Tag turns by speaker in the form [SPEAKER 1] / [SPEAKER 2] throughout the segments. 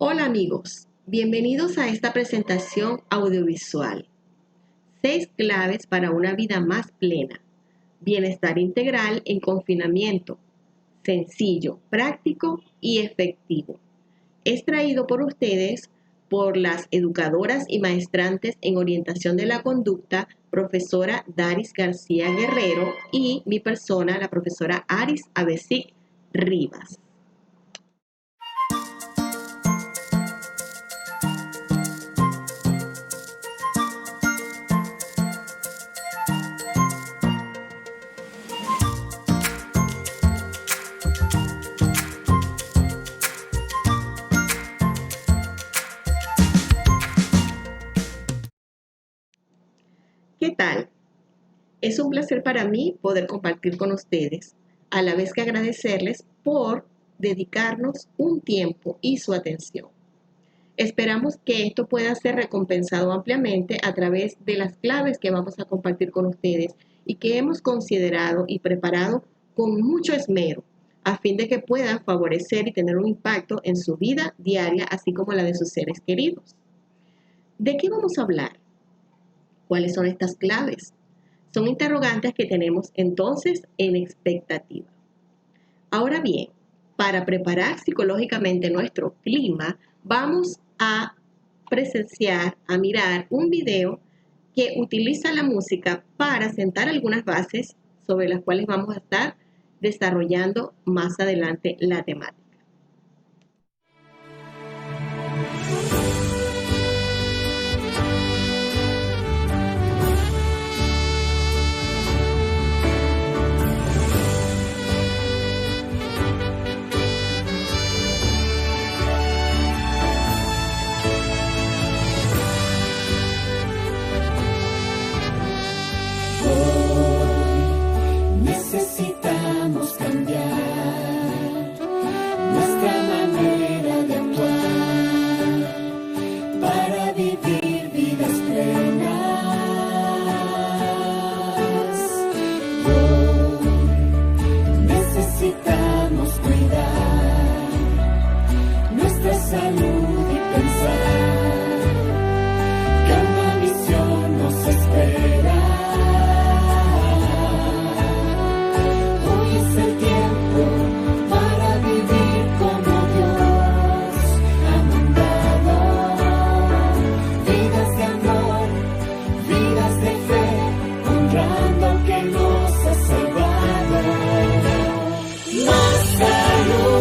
[SPEAKER 1] Hola amigos, bienvenidos a esta presentación audiovisual. 6 claves para una vida más plena. Bienestar integral en confinamiento. Sencillo, práctico y efectivo. Es traído por ustedes por las educadoras y maestrantes en orientación de la conducta, profesora Daris García Guerrero, y mi persona, la profesora Aris Abesic Rivas. ¿Qué tal? Es un placer para mí poder compartir con ustedes, a la vez que agradecerles por dedicarnos un tiempo y su atención. Esperamos que esto pueda ser recompensado ampliamente a través de las claves que vamos a compartir con ustedes y que hemos considerado y preparado con mucho esmero, a fin de que puedan favorecer y tener un impacto en su vida diaria, así como la de sus seres queridos. ¿De qué vamos a hablar? ¿Cuáles son estas claves? Son interrogantes que tenemos entonces en expectativa. Ahora bien, para preparar psicológicamente nuestro clima, vamos a presenciar, a mirar un video que utiliza la música para sentar algunas bases sobre las cuales vamos a estar desarrollando más adelante la temática.
[SPEAKER 2] Necesitamos cambiar nuestra manera de actuar para vivir vidas plenas. Hoy necesitamos cuidar nuestra salud y pensar que una misión nos espera. Más salud.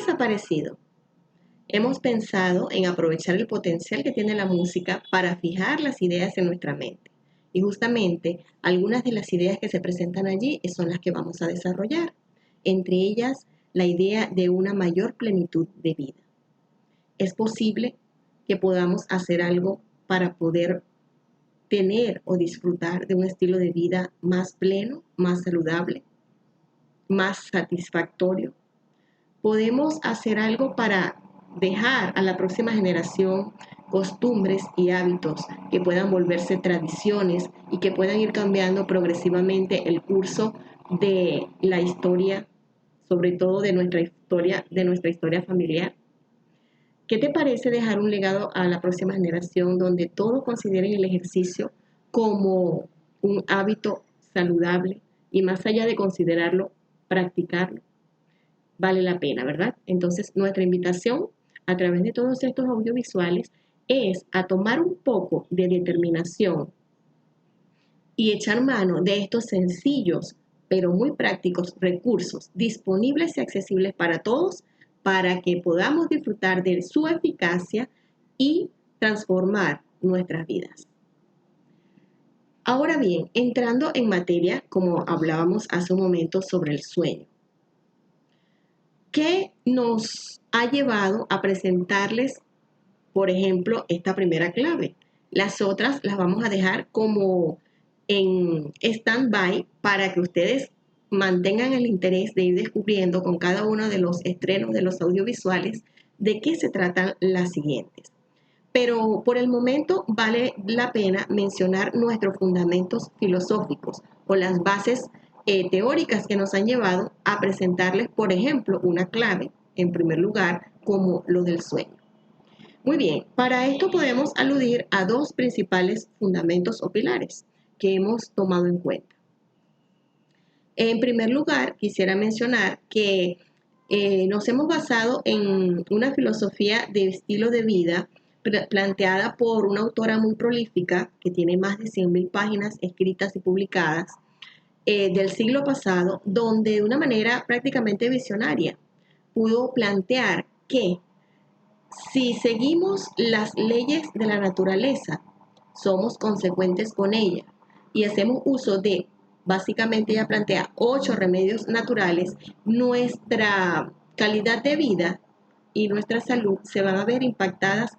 [SPEAKER 1] les ha parecido? Hemos pensado en aprovechar el potencial que tiene la música para fijar las ideas en nuestra mente. Y justamente algunas de las ideas que se presentan allí son las que vamos a desarrollar. Entre ellas, la idea de una mayor plenitud de vida. Es posible que podamos hacer algo para poder tener o disfrutar de un estilo de vida más pleno, más saludable, más satisfactorio. Podemos hacer algo para dejar a la próxima generación costumbres y hábitos que puedan volverse tradiciones y que puedan ir cambiando progresivamente el curso de la historia, sobre todo de nuestra historia familiar. ¿Qué te parece dejar un legado a la próxima generación donde todos consideren el ejercicio como un hábito saludable y más allá de considerarlo, practicarlo? Vale la pena, ¿verdad? Entonces, nuestra invitación a través de todos estos audiovisuales es a tomar un poco de determinación y echar mano de estos sencillos, pero muy prácticos recursos disponibles y accesibles para todos para que podamos disfrutar de su eficacia y transformar nuestras vidas. Ahora bien, entrando en materia, como hablábamos hace un momento sobre el sueño. ¿Qué nos ha llevado a presentarles, por ejemplo, esta primera clave? Las otras las vamos a dejar como en stand-by para que ustedes mantengan el interés de ir descubriendo con cada uno de los estrenos de los audiovisuales de qué se tratan las siguientes. Pero por el momento vale la pena mencionar nuestros fundamentos filosóficos o las bases teóricas que nos han llevado a presentarles, por ejemplo, una clave, en primer lugar, como lo del sueño. Muy bien, para esto podemos aludir a dos principales fundamentos o pilares que hemos tomado en cuenta. En primer lugar, quisiera mencionar que nos hemos basado en una filosofía de estilo de vida planteada por una autora muy prolífica que tiene más de 100.000 páginas escritas y publicadas del siglo pasado, donde de una manera prácticamente visionaria pudo plantear que si seguimos las leyes de la naturaleza, somos consecuentes con ella y hacemos uso de, básicamente ella plantea 8 remedios naturales, nuestra calidad de vida y nuestra salud se van a ver impactadas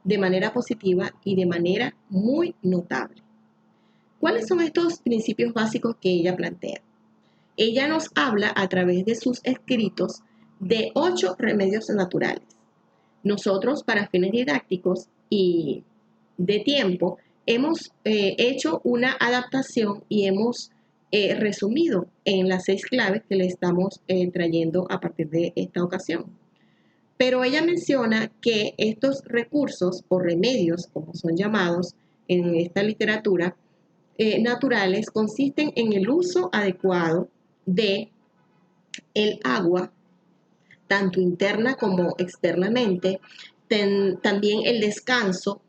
[SPEAKER 1] de manera positiva y de manera muy notable. ¿Cuáles son estos principios básicos que ella plantea? Ella nos habla a través de sus escritos de 8 remedios naturales. Nosotros, para fines didácticos y de tiempo, hemos hecho una adaptación y hemos resumido en las 6 claves que le estamos trayendo a partir de esta ocasión. Pero ella menciona que estos recursos o remedios, como son llamados en esta literatura, naturales, consisten en el uso adecuado de el agua, tanto interna como externamente, también el descanso,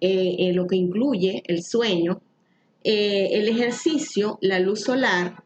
[SPEAKER 1] lo que incluye el sueño, el ejercicio, la luz solar,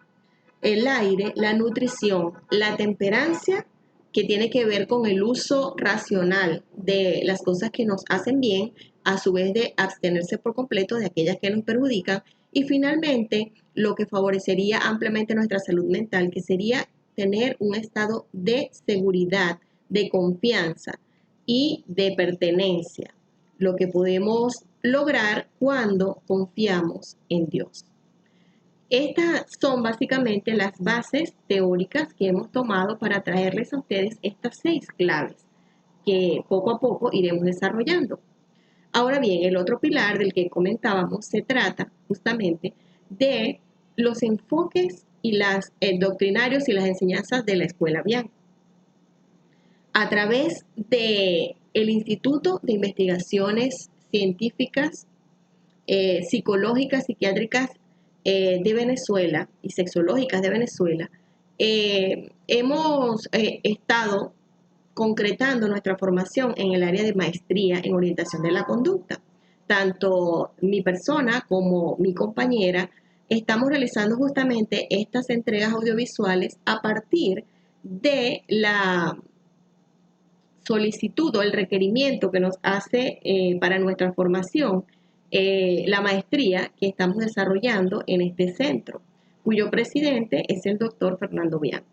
[SPEAKER 1] el aire, la nutrición, la temperancia, que tiene que ver con el uso racional de las cosas que nos hacen bien, a su vez de abstenerse por completo de aquellas que nos perjudican, y finalmente lo que favorecería ampliamente nuestra salud mental, que sería tener un estado de seguridad, de confianza y de pertenencia, lo que podemos lograr cuando confiamos en Dios. Estas son básicamente las bases teóricas que hemos tomado para traerles a ustedes estas 6 claves que poco a poco iremos desarrollando. Ahora bien, el otro pilar del que comentábamos se trata justamente de los enfoques y las doctrinarios y las enseñanzas de la Escuela Bianco. A través del Instituto de Investigaciones Científicas, Psicológicas, Psiquiátricas de Venezuela y Sexológicas de Venezuela, hemos estado concretando nuestra formación en el área de maestría en orientación de la conducta. Tanto mi persona como mi compañera estamos realizando justamente estas entregas audiovisuales a partir de la solicitud o el requerimiento que nos hace para nuestra formación la maestría que estamos desarrollando en este centro, cuyo presidente es el doctor Fernando Bianco.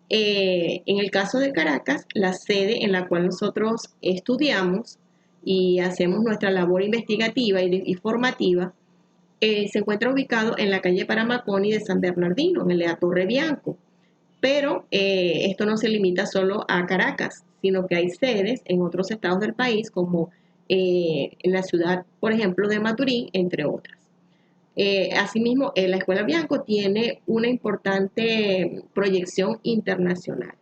[SPEAKER 1] En el caso de Caracas, la sede en la cual nosotros estudiamos y hacemos nuestra labor investigativa y formativa se encuentra ubicado en la calle Paramaconi de San Bernardino, en la Torre Bianco. Pero esto no se limita solo a Caracas, sino que hay sedes en otros estados del país, como en la ciudad, por ejemplo, de Maturín, entre otras. Asimismo, la Escuela Bianco tiene una importante proyección internacional.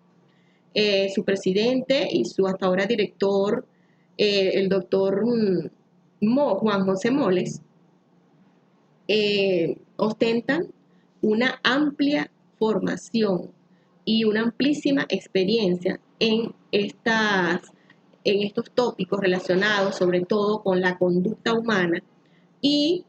[SPEAKER 1] Su presidente y su hasta ahora director, el doctor Juan José Moles, ostentan una amplia formación y una amplísima experiencia en estos tópicos relacionados sobre todo con la conducta humana y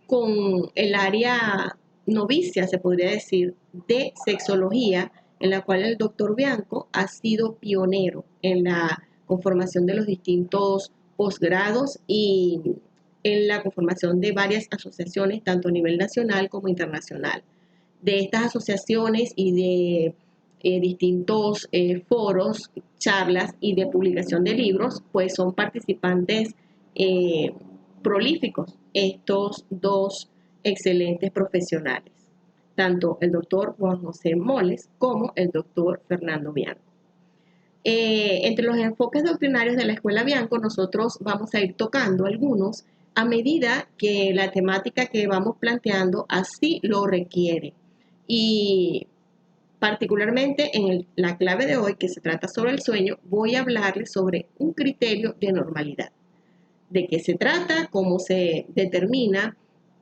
[SPEAKER 1] con el área novicia, se podría decir, de sexología, en la cual el doctor Bianco ha sido pionero en la conformación de los distintos posgrados y en la conformación de varias asociaciones, tanto a nivel nacional como internacional. De estas asociaciones y de distintos foros, charlas y de publicación de libros, pues son participantes prolíficos estos dos excelentes profesionales, tanto el doctor Juan José Moles como el doctor Fernando Bianco. Entre los enfoques doctrinarios de la Escuela Bianco, nosotros vamos a ir tocando algunos a medida que la temática que vamos planteando así lo requiere. Y particularmente en la clave de hoy, que se trata sobre el sueño, voy a hablarles sobre un criterio de normalidad. De qué se trata, cómo se determina,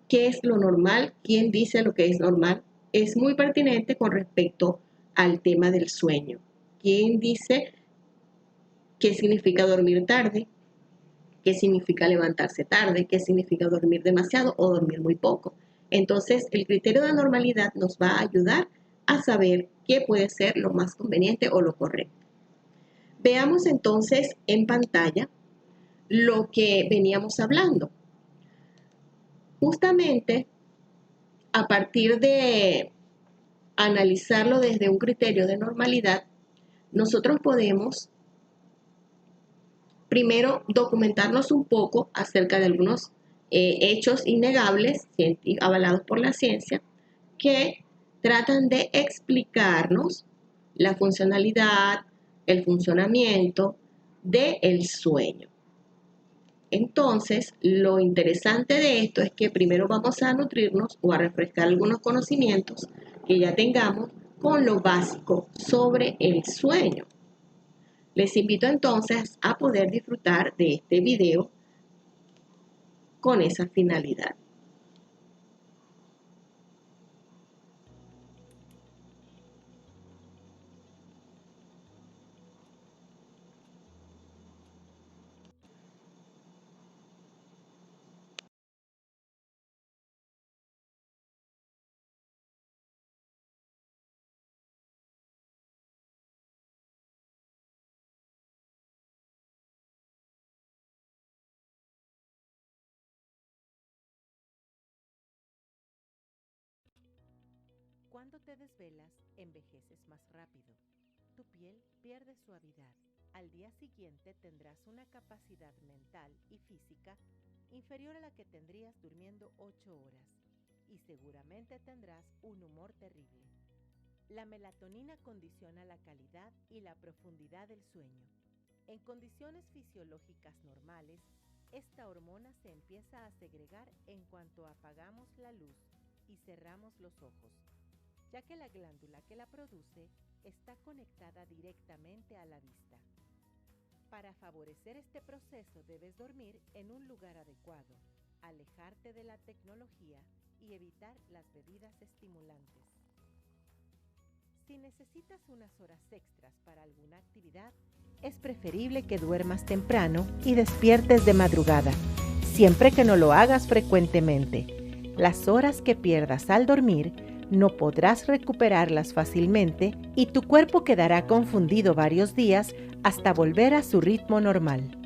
[SPEAKER 1] qué es lo normal, quién dice lo que es normal. Es muy pertinente con respecto al tema del sueño. ¿Quién dice qué significa dormir tarde? ¿Qué significa levantarse tarde? ¿Qué significa dormir demasiado o dormir muy poco? Entonces, el criterio de normalidad nos va a ayudar a saber qué puede ser lo más conveniente o lo correcto. Veamos entonces en pantalla lo que veníamos hablando. Justamente, a partir de analizarlo desde un criterio de normalidad, nosotros podemos primero documentarnos un poco acerca de algunos hechos innegables, avalados por la ciencia, que tratan de explicarnos la funcionalidad, el funcionamiento del sueño. Entonces, lo interesante de esto es que primero vamos a nutrirnos o a refrescar algunos conocimientos que ya tengamos con lo básico sobre el sueño. Les invito entonces a poder disfrutar de este video con esa finalidad.
[SPEAKER 3] Cuando te desvelas, envejeces más rápido. Tu piel pierde suavidad. Al día siguiente tendrás una capacidad mental y física inferior a la que tendrías durmiendo 8 horas. Y seguramente tendrás un humor terrible. La melatonina condiciona la calidad y la profundidad del sueño. En condiciones fisiológicas normales, esta hormona se empieza a segregar en cuanto apagamos la luz y cerramos los ojos, ya que la glándula que la produce está conectada directamente a la vista. Para favorecer este proceso debes dormir en un lugar adecuado, alejarte de la tecnología y evitar las bebidas estimulantes. Si necesitas unas horas extras para alguna actividad, es preferible que duermas temprano y despiertes de madrugada, siempre que no lo hagas frecuentemente. Las horas que pierdas al dormir no podrás recuperarlas fácilmente y tu cuerpo quedará confundido varios días hasta volver a su ritmo normal.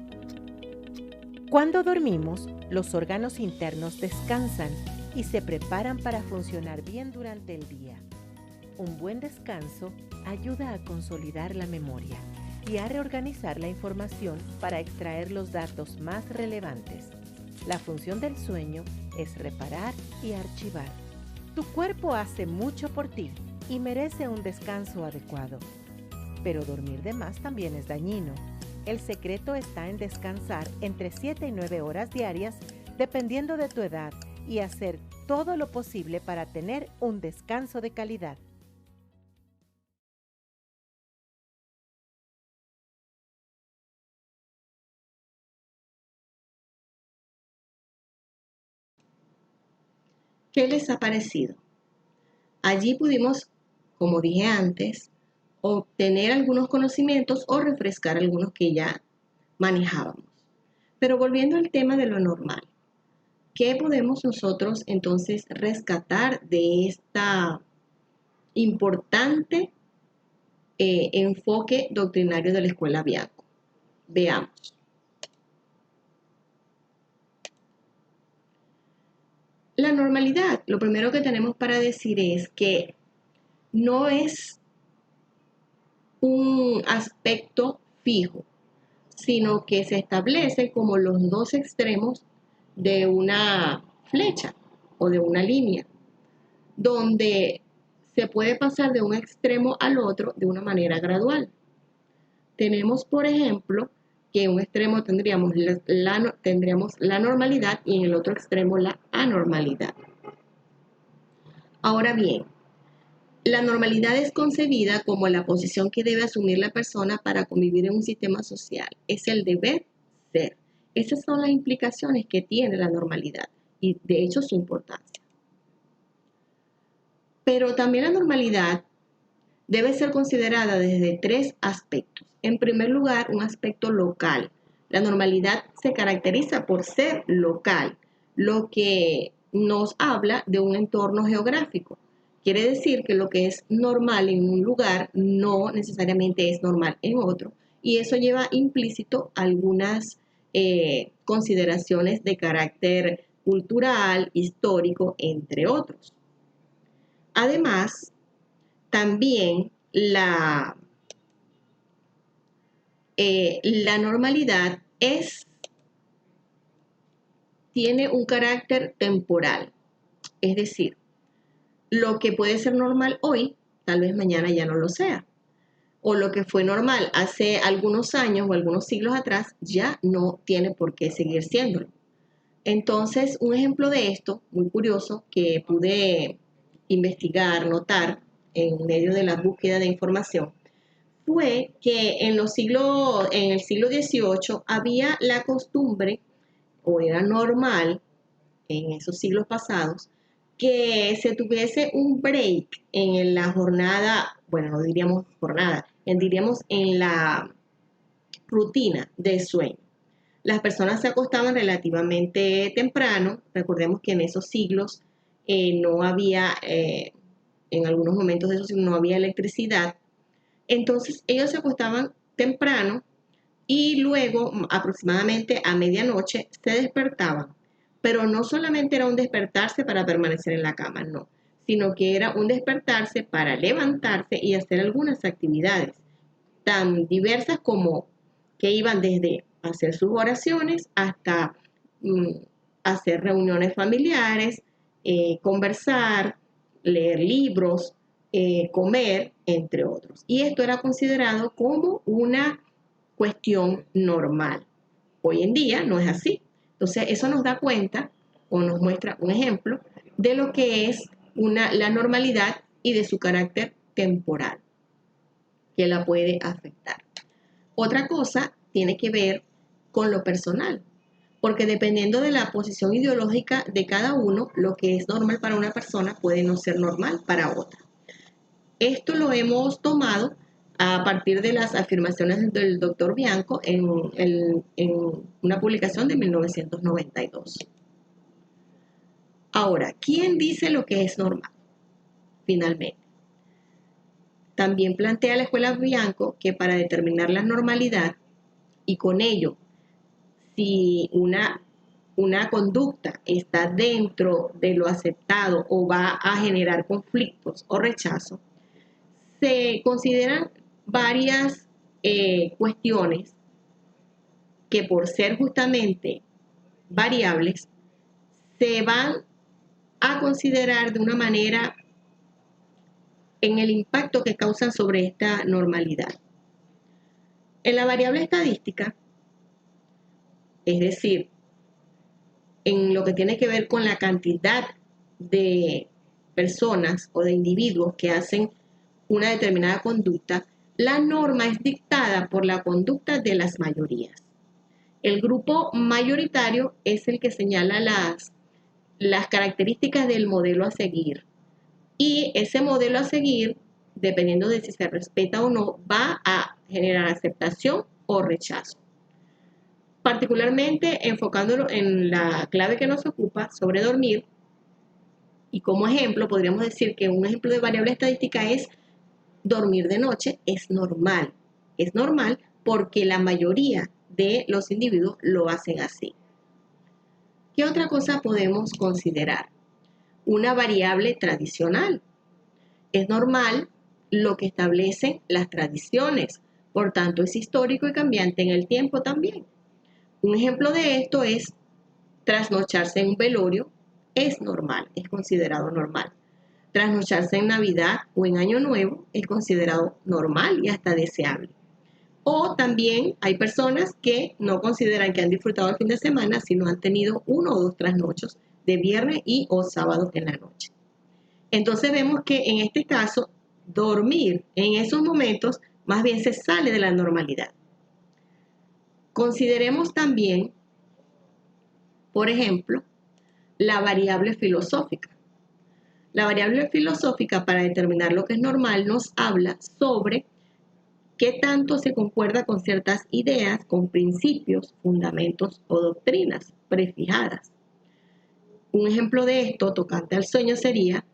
[SPEAKER 3] Cuando dormimos, los órganos internos descansan y se preparan para funcionar bien durante el día. Un buen descanso ayuda a consolidar la memoria y a reorganizar la información para extraer los datos más relevantes. La función del sueño es reparar y archivar. Tu cuerpo hace mucho por ti y merece un descanso adecuado. Pero dormir de más también es dañino. El secreto está en descansar entre 7 y 9 horas diarias, dependiendo de tu edad, y hacer todo lo posible para tener un descanso de calidad.
[SPEAKER 1] ¿Qué les ha parecido? Allí pudimos, como dije antes, obtener algunos conocimientos o refrescar algunos que ya manejábamos. Pero volviendo al tema de lo normal, ¿qué podemos nosotros entonces rescatar de esta importante enfoque doctrinario de la Escuela Bianco? Veamos. La normalidad, lo primero que tenemos para decir es que no es un aspecto fijo, sino que se establece como los dos extremos de una flecha o de una línea, donde se puede pasar de un extremo al otro de una manera gradual. Tenemos, por ejemplo, que en un extremo tendríamos la normalidad y en el otro extremo la anormalidad. Ahora bien, la normalidad es concebida como la posición que debe asumir la persona para convivir en un sistema social. Es el deber ser. Esas son las implicaciones que tiene la normalidad y de hecho su importancia. Pero también la normalidad debe ser considerada desde tres aspectos. En primer lugar, un aspecto local. La normalidad se caracteriza por ser local, lo que nos habla de un entorno geográfico. Quiere decir que lo que es normal en un lugar no necesariamente es normal en otro, y eso lleva implícito algunas consideraciones de carácter cultural, histórico, entre otros. Además, también la normalidad tiene un carácter temporal, es decir, lo que puede ser normal hoy, tal vez mañana ya no lo sea, o lo que fue normal hace algunos años o algunos siglos atrás ya no tiene por qué seguir siéndolo. Entonces, un ejemplo de esto, muy curioso, que pude investigar, notar en medio de la búsqueda de información, fue que en el siglo XVIII había la costumbre, o era normal en esos siglos pasados, que se tuviese un break en la jornada, bueno, no diríamos jornada, diríamos en la rutina de sueño. Las personas se acostaban relativamente temprano. Recordemos que en esos siglos no había, en algunos momentos de esos siglos no había electricidad. Entonces ellos se acostaban temprano y luego aproximadamente a medianoche se despertaban. Pero no solamente era un despertarse para permanecer en la cama, no, sino que era un despertarse para levantarse y hacer algunas actividades tan diversas como que iban desde hacer sus oraciones hasta hacer reuniones familiares, conversar, leer libros, comer, entre otros. Y esto era considerado como una cuestión normal. Hoy en día no es así. Entonces, eso nos da cuenta o nos muestra un ejemplo de lo que es la normalidad y de su carácter temporal, que la puede afectar. Otra cosa tiene que ver con lo personal, porque dependiendo de la posición ideológica de cada uno, lo que es normal para una persona puede no ser normal para otra. Esto lo hemos tomado a partir de las afirmaciones del doctor Bianco en una publicación de 1992. Ahora, ¿quién dice lo que es normal? finalmente. También plantea la Escuela Bianco que para determinar la normalidad y con ello, si una conducta está dentro de lo aceptado o va a generar conflictos o rechazo, se consideran varias cuestiones que por ser justamente variables se van a considerar de una manera en el impacto que causan sobre esta normalidad. En la variable estadística, es decir, en lo que tiene que ver con la cantidad de personas o de individuos que hacen una determinada conducta, la norma es dictada por la conducta de las mayorías. El grupo mayoritario es el que señala las características del modelo a seguir. Y ese modelo a seguir, dependiendo de si se respeta o no, va a generar aceptación o rechazo. Particularmente enfocándolo en la clave que nos ocupa sobre dormir, y como ejemplo podríamos decir que un ejemplo de variable estadística es dormir de noche es normal. Es normal porque la mayoría de los individuos lo hacen así. ¿Qué otra cosa podemos considerar? Una variable tradicional. Es normal lo que establecen las tradiciones, por tanto es histórico y cambiante en el tiempo también. Un ejemplo de esto es trasnocharse en un velorio, es normal, es considerado normal. Trasnocharse en Navidad o en Año Nuevo es considerado normal y hasta deseable. O también hay personas que no consideran que han disfrutado el fin de semana, sino han tenido 1 o 2 trasnochos de viernes y o sábado en la noche. Entonces vemos que en este caso, dormir en esos momentos más bien se sale de la normalidad. Consideremos también, por ejemplo, la variable filosófica. La variable filosófica, para determinar lo que es normal, nos habla sobre qué tanto se concuerda con ciertas ideas, con principios, fundamentos o doctrinas prefijadas. Un ejemplo de esto, tocante al sueño, sería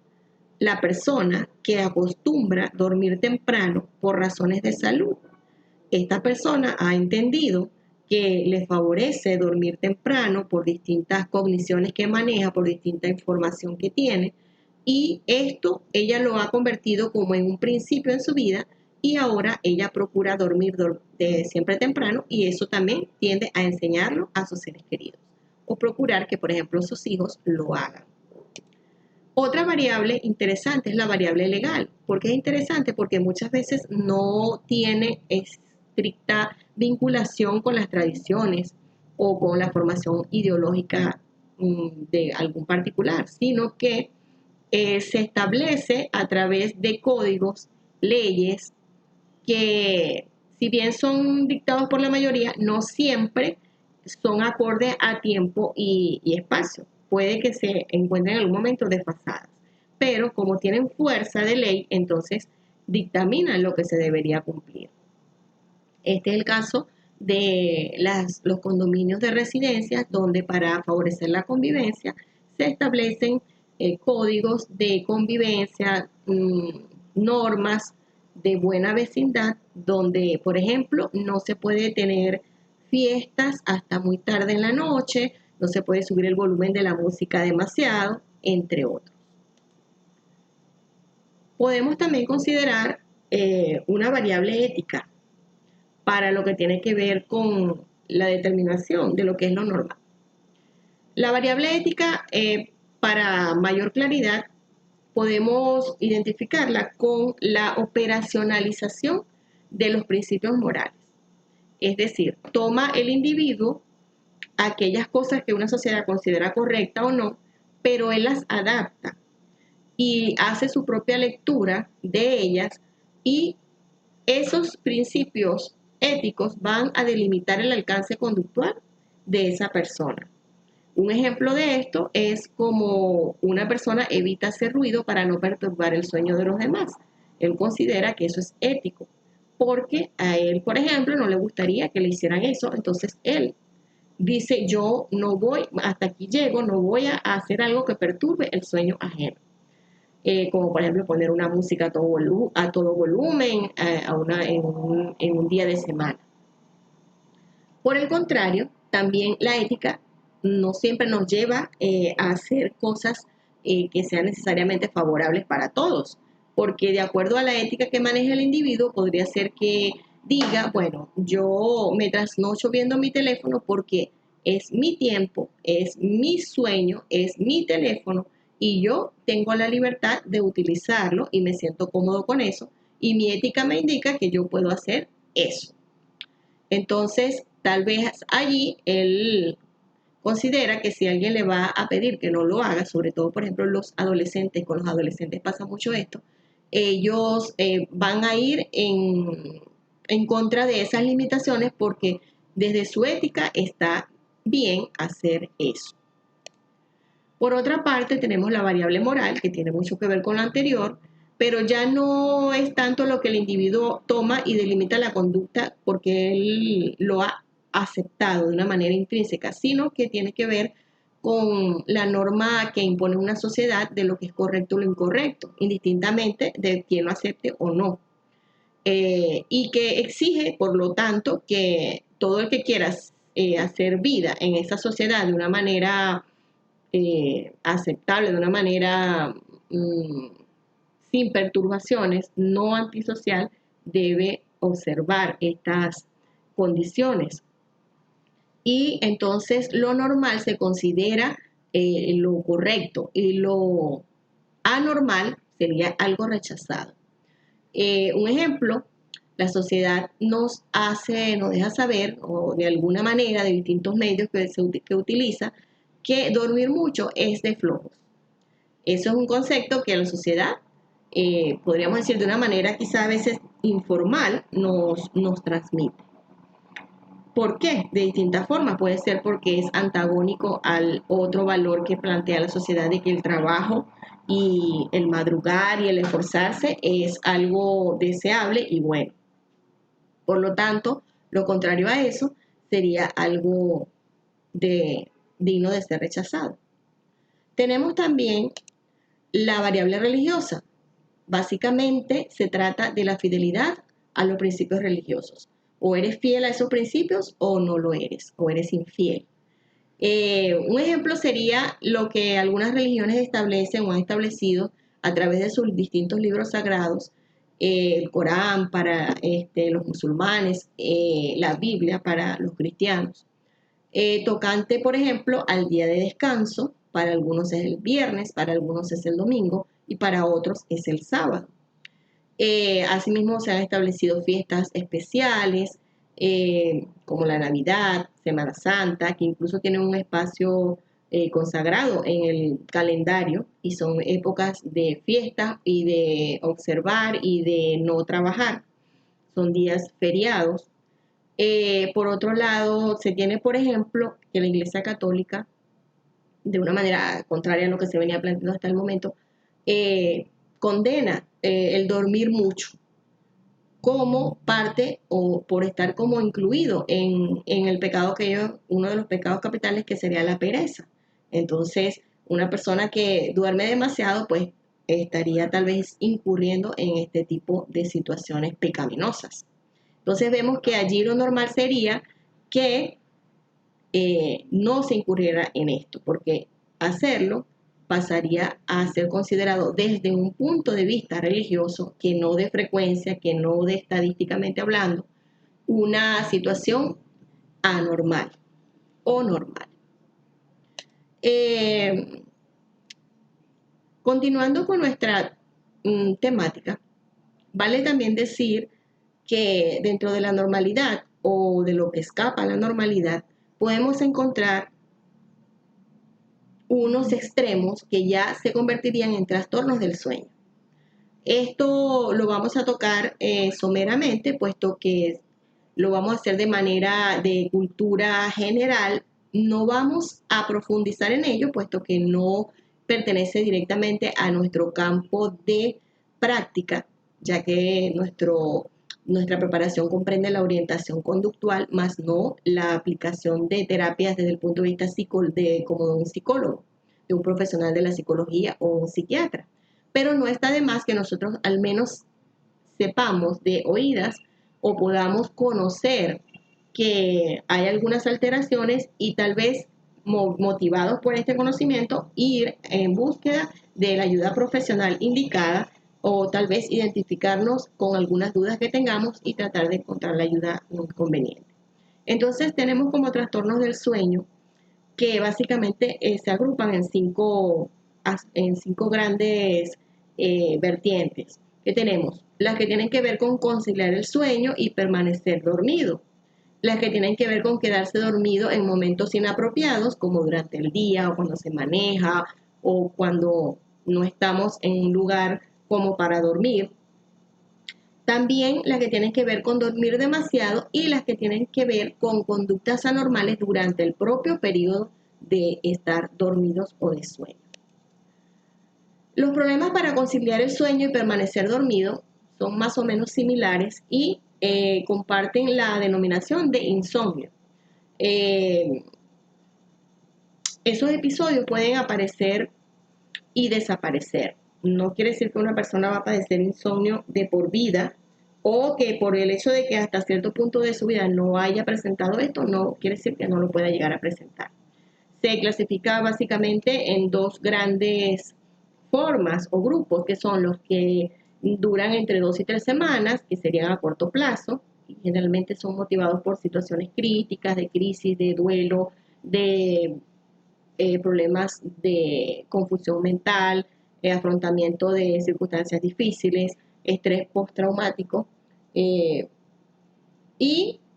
[SPEAKER 1] la persona que acostumbra dormir temprano por razones de salud. Esta persona ha entendido que le favorece dormir temprano por distintas cogniciones que maneja, por distinta información que tiene, y esto ella lo ha convertido como en un principio en su vida, y ahora ella procura dormir siempre temprano, y eso también tiende a enseñarlo a sus seres queridos, o procurar que, por ejemplo, sus hijos lo hagan. Otra variable interesante es la variable legal. ¿Por qué es interesante? Porque muchas veces no tiene estricta vinculación con las tradiciones o con la formación ideológica de algún particular, sino que se establece a través de códigos, leyes, que si bien son dictados por la mayoría, no siempre son acordes a tiempo y espacio. Puede que se encuentren en algún momento desfasadas, pero como tienen fuerza de ley, entonces dictaminan lo que se debería cumplir. Este es el caso de los condominios de residencias, donde para favorecer la convivencia se establecen códigos de convivencia, normas de buena vecindad, donde, por ejemplo, no se puede tener fiestas hasta muy tarde en la noche, no se puede subir el volumen de la música demasiado, entre otros. Podemos también considerar una variable ética para lo que tiene que ver con la determinación de lo que es lo normal. La variable ética, para mayor claridad, podemos identificarla con la operacionalización de los principios morales. Es decir, toma el individuo aquellas cosas que una sociedad considera correcta o no, pero él las adapta y hace su propia lectura de ellas, y esos principios éticos van a delimitar el alcance conductual de esa persona. Un ejemplo de esto es como una persona evita hacer ruido para no perturbar el sueño de los demás. Él considera que eso es ético, porque a él, por ejemplo, no le gustaría que le hicieran eso, entonces él dice: yo no voy, hasta aquí llego, no voy a hacer algo que perturbe el sueño ajeno. como por ejemplo poner una música a todo volumen en un día de semana. Por el contrario, también la ética no siempre nos lleva a hacer cosas que sean necesariamente favorables para todos, porque de acuerdo a la ética que maneja el individuo, podría ser que diga, bueno, yo me trasnocho viendo mi teléfono porque es mi tiempo, es mi sueño, es mi teléfono y yo tengo la libertad de utilizarlo y me siento cómodo con eso y mi ética me indica que yo puedo hacer eso. Entonces, tal vez allí él considera que si alguien le va a pedir que no lo haga, sobre todo, por ejemplo, los adolescentes, con los adolescentes pasa mucho esto, ellos van a ir en contra de esas limitaciones porque desde su ética está bien hacer eso. Por otra parte, tenemos la variable moral, que tiene mucho que ver con lo anterior, pero ya no es tanto lo que el individuo toma y delimita la conducta porque él lo ha aceptado de una manera intrínseca, sino que tiene que ver con la norma que impone una sociedad de lo que es correcto o lo incorrecto, indistintamente de quién lo acepte o no. Y que exige, por lo tanto, que todo el que quiera hacer vida en esa sociedad de una manera aceptable, de una manera sin perturbaciones, no antisocial, debe observar estas condiciones. Y entonces lo normal se considera lo correcto y lo anormal sería algo rechazado. Un ejemplo, la sociedad nos deja saber, o de alguna manera, de distintos medios que utiliza, que dormir mucho es de flojos. Eso es un concepto que la sociedad, podríamos decir de una manera quizá a veces informal, nos transmite. ¿Por qué? De distintas formas. Puede ser porque es antagónico al otro valor que plantea la sociedad de que el trabajo y el madrugar y el esforzarse es algo deseable y bueno. Por lo tanto, lo contrario a eso sería algo digno de ser rechazado. Tenemos también la variable religiosa. Básicamente se trata de la fidelidad a los principios religiosos. O eres fiel a esos principios o no lo eres, o eres infiel. Un ejemplo sería lo que algunas religiones establecen o han establecido a través de sus distintos libros sagrados, el Corán para los musulmanes, la Biblia para los cristianos. Tocante, por ejemplo, al día de descanso, para algunos es el viernes, para algunos es el domingo y para otros es el sábado. Asimismo, se han establecido fiestas especiales como la Navidad, Semana Santa, que incluso tienen un espacio consagrado en el calendario y son épocas de fiesta y de observar y de no trabajar. Son días feriados. Por otro lado, se tiene, por ejemplo, que la Iglesia Católica, de una manera contraria a lo que se venía planteando hasta el momento, condena el dormir mucho como parte o por estar como incluido en el pecado uno de los pecados capitales que sería la pereza. Entonces, una persona que duerme demasiado, pues estaría tal vez incurriendo en este tipo de situaciones pecaminosas. Entonces vemos que allí lo normal sería que no se incurriera en esto, porque hacerlo pasaría a ser considerado desde un punto de vista religioso, que no de frecuencia, que no de estadísticamente hablando, una situación anormal o normal. Continuando con nuestra temática, vale también decir que dentro de la normalidad o de lo que escapa a la normalidad, podemos encontrar unos extremos que ya se convertirían en trastornos del sueño. Esto lo vamos a tocar someramente, puesto que lo vamos a hacer de manera de cultura general. No vamos a profundizar en ello, puesto que no pertenece directamente a nuestro campo de práctica, ya que nuestra preparación comprende la orientación conductual, más no la aplicación de terapias desde el punto de vista como de un psicólogo, de un profesional de la psicología o un psiquiatra. pero no está de más que nosotros al menos sepamos de oídas o podamos conocer que hay algunas alteraciones y tal vez motivados por este conocimiento ir en búsqueda de la ayuda profesional indicada o tal vez identificarnos con algunas dudas que tengamos y tratar de encontrar la ayuda conveniente. Entonces tenemos como trastornos del sueño que básicamente se agrupan en cinco grandes vertientes. Que tenemos las que tienen que ver con conciliar el sueño y permanecer dormido, las que tienen que ver con quedarse dormido en momentos inapropiados, como durante el día o cuando se maneja o cuando no estamos en un lugar como para dormir. También las que tienen que ver con dormir demasiado y las que tienen que ver con conductas anormales durante el propio periodo de estar dormidos o de sueño. Los problemas para conciliar el sueño y permanecer dormido son más o menos similares y comparten la denominación de insomnio. Esos episodios pueden aparecer y desaparecer. No quiere decir que una persona va a padecer insomnio de por vida o que por el hecho de que hasta cierto punto de su vida no haya presentado esto, no quiere decir que no lo pueda llegar a presentar. Se clasifica básicamente en dos grandes formas o grupos, que son los que duran entre 2 y 3 semanas, que serían a corto plazo, y generalmente son motivados por situaciones críticas, de crisis, de duelo, de problemas de confusión mental, afrontamiento de circunstancias difíciles, estrés postraumático, y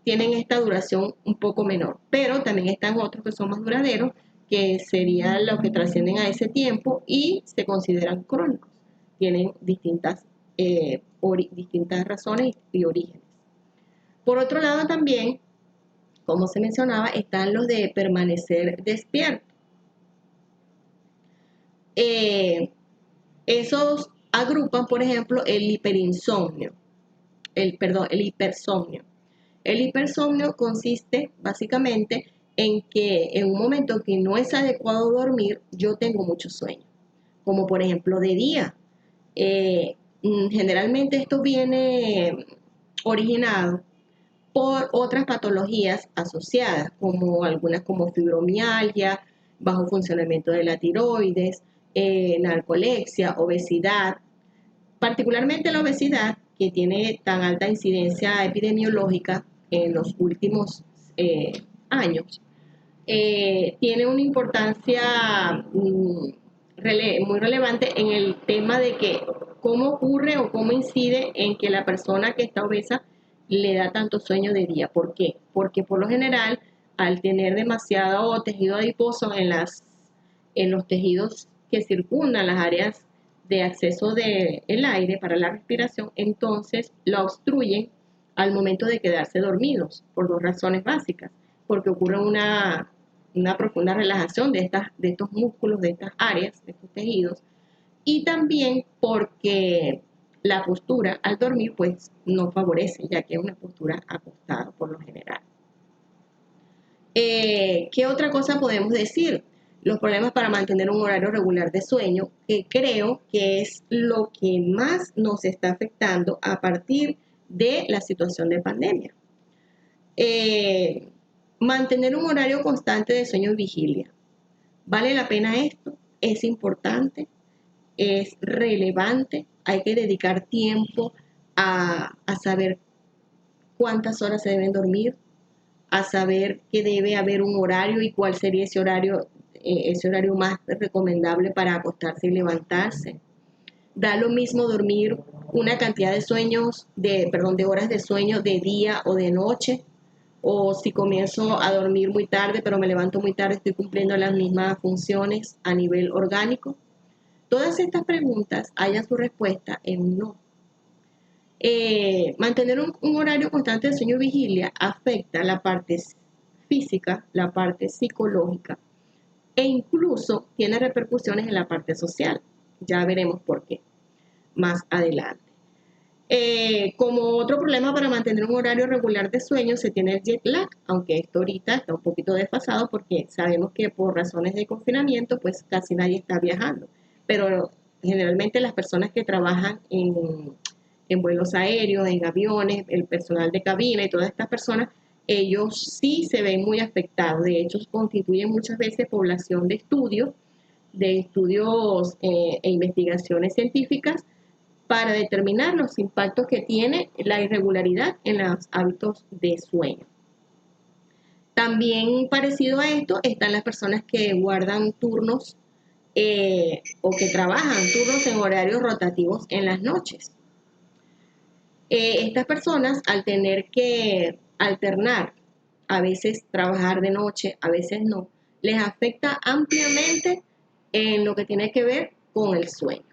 [SPEAKER 1] tienen esta duración un poco menor. Pero también están otros que son más duraderos, que serían los que trascienden a ese tiempo y se consideran crónicos. Tienen distintas razones y orígenes. Por otro lado también, como se mencionaba, están los de permanecer despierto. Esos agrupan, por ejemplo, el hipersomnio. El hipersomnio consiste básicamente en que en un momento que no es adecuado dormir, yo tengo mucho sueño, como por ejemplo de día. Generalmente esto viene originado por otras patologías asociadas, como algunas como fibromialgia, bajo funcionamiento de la tiroides, narcolepsia, obesidad, particularmente la obesidad, que tiene tan alta incidencia epidemiológica en los últimos años, tiene una importancia muy relevante en el tema de que cómo ocurre o cómo incide en que la persona que está obesa le da tanto sueño de día. ¿Por qué? Porque por lo general, al tener demasiado tejido adiposo en los tejidos que circundan las áreas de acceso del aire para la respiración, entonces lo obstruyen al momento de quedarse dormidos, por dos razones básicas, porque ocurre una profunda relajación de estos músculos, de estas áreas, de estos tejidos, y también porque la postura al dormir pues no favorece, ya que es una postura acostada por lo general. ¿Qué otra cosa podemos decir? Los problemas para mantener un horario regular de sueño, que creo que es lo que más nos está afectando a partir de la situación de pandemia. Mantener un horario constante de sueño y vigilia. ¿Vale la pena esto? ¿Es importante? ¿Es relevante? Hay que dedicar tiempo a saber cuántas horas se deben dormir, a saber que debe haber un horario y cuál sería ese horario más recomendable para acostarse y levantarse. Da lo mismo dormir una cantidad de horas de sueño de día o de noche, o si comienzo a dormir muy tarde pero me levanto muy tarde, estoy cumpliendo las mismas funciones a nivel orgánico. Todas estas preguntas hallan su respuesta en un no. Mantener un horario constante de sueño y vigilia afecta la parte física, la parte psicológica e incluso tiene repercusiones en la parte social. Ya veremos por qué más adelante. Como otro problema para mantener un horario regular de sueño se tiene el jet lag, aunque esto ahorita está un poquito desfasado porque sabemos que por razones de confinamiento pues casi nadie está viajando. Pero generalmente las personas que trabajan en vuelos aéreos, en aviones, el personal de cabina y todas estas personas, ellos sí se ven muy afectados. De hecho, constituyen muchas veces población de estudios e investigaciones científicas para determinar los impactos que tiene la irregularidad en los hábitos de sueño. También parecido a esto están las personas que guardan turnos o que trabajan turnos en horarios rotativos en las noches. Estas personas, al tener que alternar, a veces trabajar de noche, a veces no, les afecta ampliamente en lo que tiene que ver con el sueño.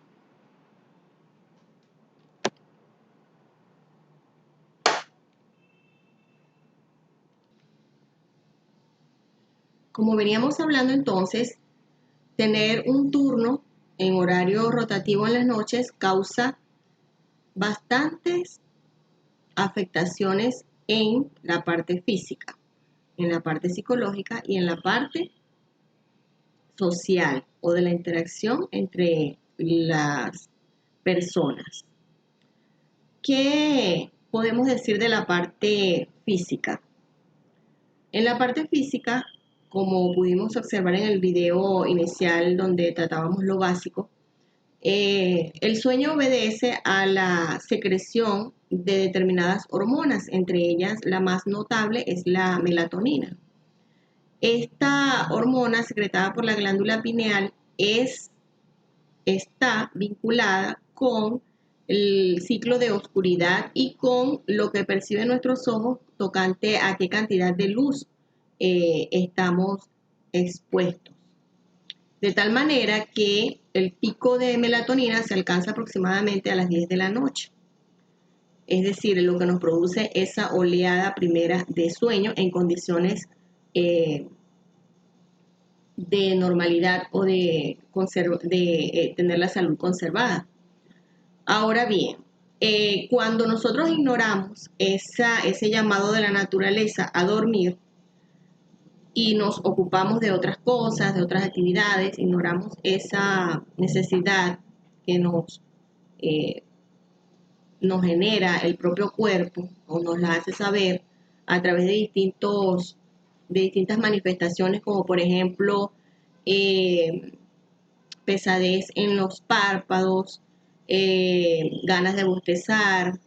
[SPEAKER 1] Como veníamos hablando entonces, tener un turno en horario rotativo en las noches causa bastantes afectaciones en la parte física, en la parte psicológica y en la parte social o de la interacción entre las personas. ¿Qué podemos decir de la parte física? En la parte física, como pudimos observar en el video inicial donde tratábamos lo básico, el sueño obedece a la secreción de determinadas hormonas, entre ellas la más notable es la melatonina. Esta hormona secretada por la glándula pineal está vinculada con el ciclo de oscuridad y con lo que perciben nuestros ojos tocante a qué cantidad de luz estamos expuestos. De tal manera que el pico de melatonina se alcanza aproximadamente a las 10 de la noche. Es decir, lo que nos produce esa oleada primera de sueño en condiciones de normalidad o de tener la salud conservada. Ahora bien, cuando nosotros ignoramos ese llamado de la naturaleza a dormir y nos ocupamos de otras cosas, de otras actividades, ignoramos esa necesidad que nos genera el propio cuerpo o nos la hace saber a través de distintas manifestaciones, como por ejemplo pesadez en los párpados, ganas de bostezar,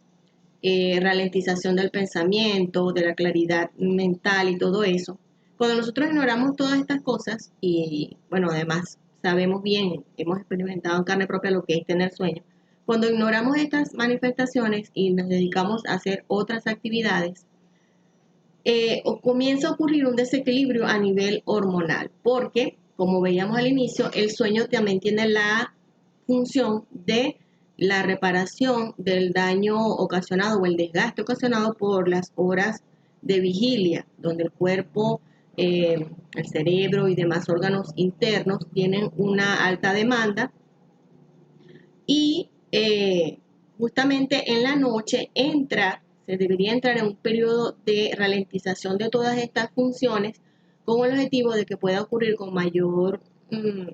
[SPEAKER 1] ralentización del pensamiento, de la claridad mental y todo eso. Cuando nosotros ignoramos todas estas cosas y, bueno, además sabemos bien, hemos experimentado en carne propia lo que es tener sueño, cuando ignoramos estas manifestaciones y nos dedicamos a hacer otras actividades, comienza a ocurrir un desequilibrio a nivel hormonal, porque, como veíamos al inicio, el sueño también tiene la función de la reparación del daño ocasionado o el desgaste ocasionado por las horas de vigilia, donde el cuerpo, el cerebro y demás órganos internos tienen una alta demanda y justamente en la noche se debería entrar en un periodo de ralentización de todas estas funciones con el objetivo de que pueda ocurrir con mayor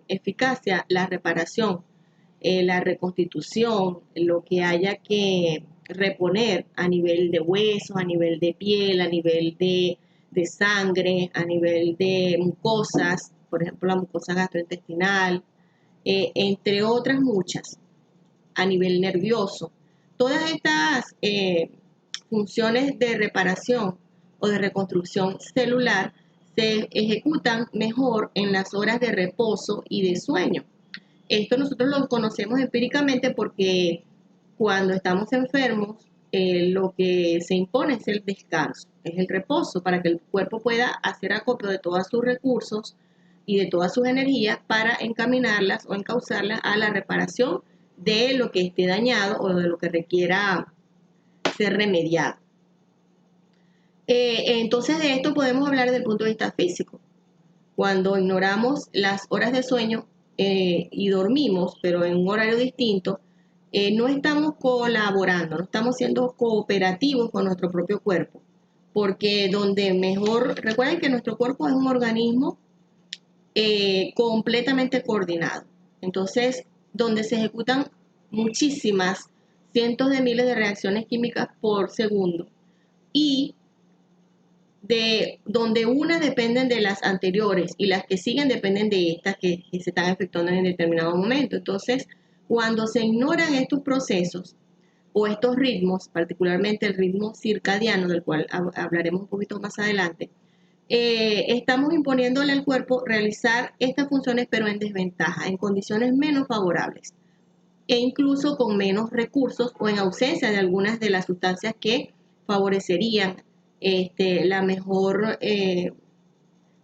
[SPEAKER 1] eficacia la reparación, la reconstitución, lo que haya que reponer a nivel de huesos, a nivel de piel, a nivel de sangre, a nivel de mucosas, por ejemplo la mucosa gastrointestinal, entre otras muchas, a nivel nervioso. Todas estas funciones de reparación o de reconstrucción celular se ejecutan mejor en las horas de reposo y de sueño. Esto nosotros lo conocemos empíricamente porque cuando estamos enfermos, lo que se impone es el descanso, es el reposo, para que el cuerpo pueda hacer acopio de todos sus recursos y de todas sus energías para encaminarlas o encauzarlas a la reparación de lo que esté dañado o de lo que requiera ser remediado. Entonces de esto podemos hablar desde el punto de vista físico. Cuando ignoramos las horas de sueño y dormimos, pero en un horario distinto, no estamos colaborando, no estamos siendo cooperativos con nuestro propio cuerpo, porque donde mejor, recuerden que nuestro cuerpo es un organismo completamente coordinado. Entonces, donde se ejecutan muchísimas, cientos de miles de reacciones químicas por segundo, y de donde unas dependen de las anteriores y las que siguen dependen de estas que se están efectuando en determinado momento. Entonces, cuando se ignoran estos procesos o estos ritmos, particularmente el ritmo circadiano, del cual hablaremos un poquito más adelante, estamos imponiéndole al cuerpo realizar estas funciones pero en desventaja, en condiciones menos favorables e incluso con menos recursos o en ausencia de algunas de las sustancias que favorecerían la mejor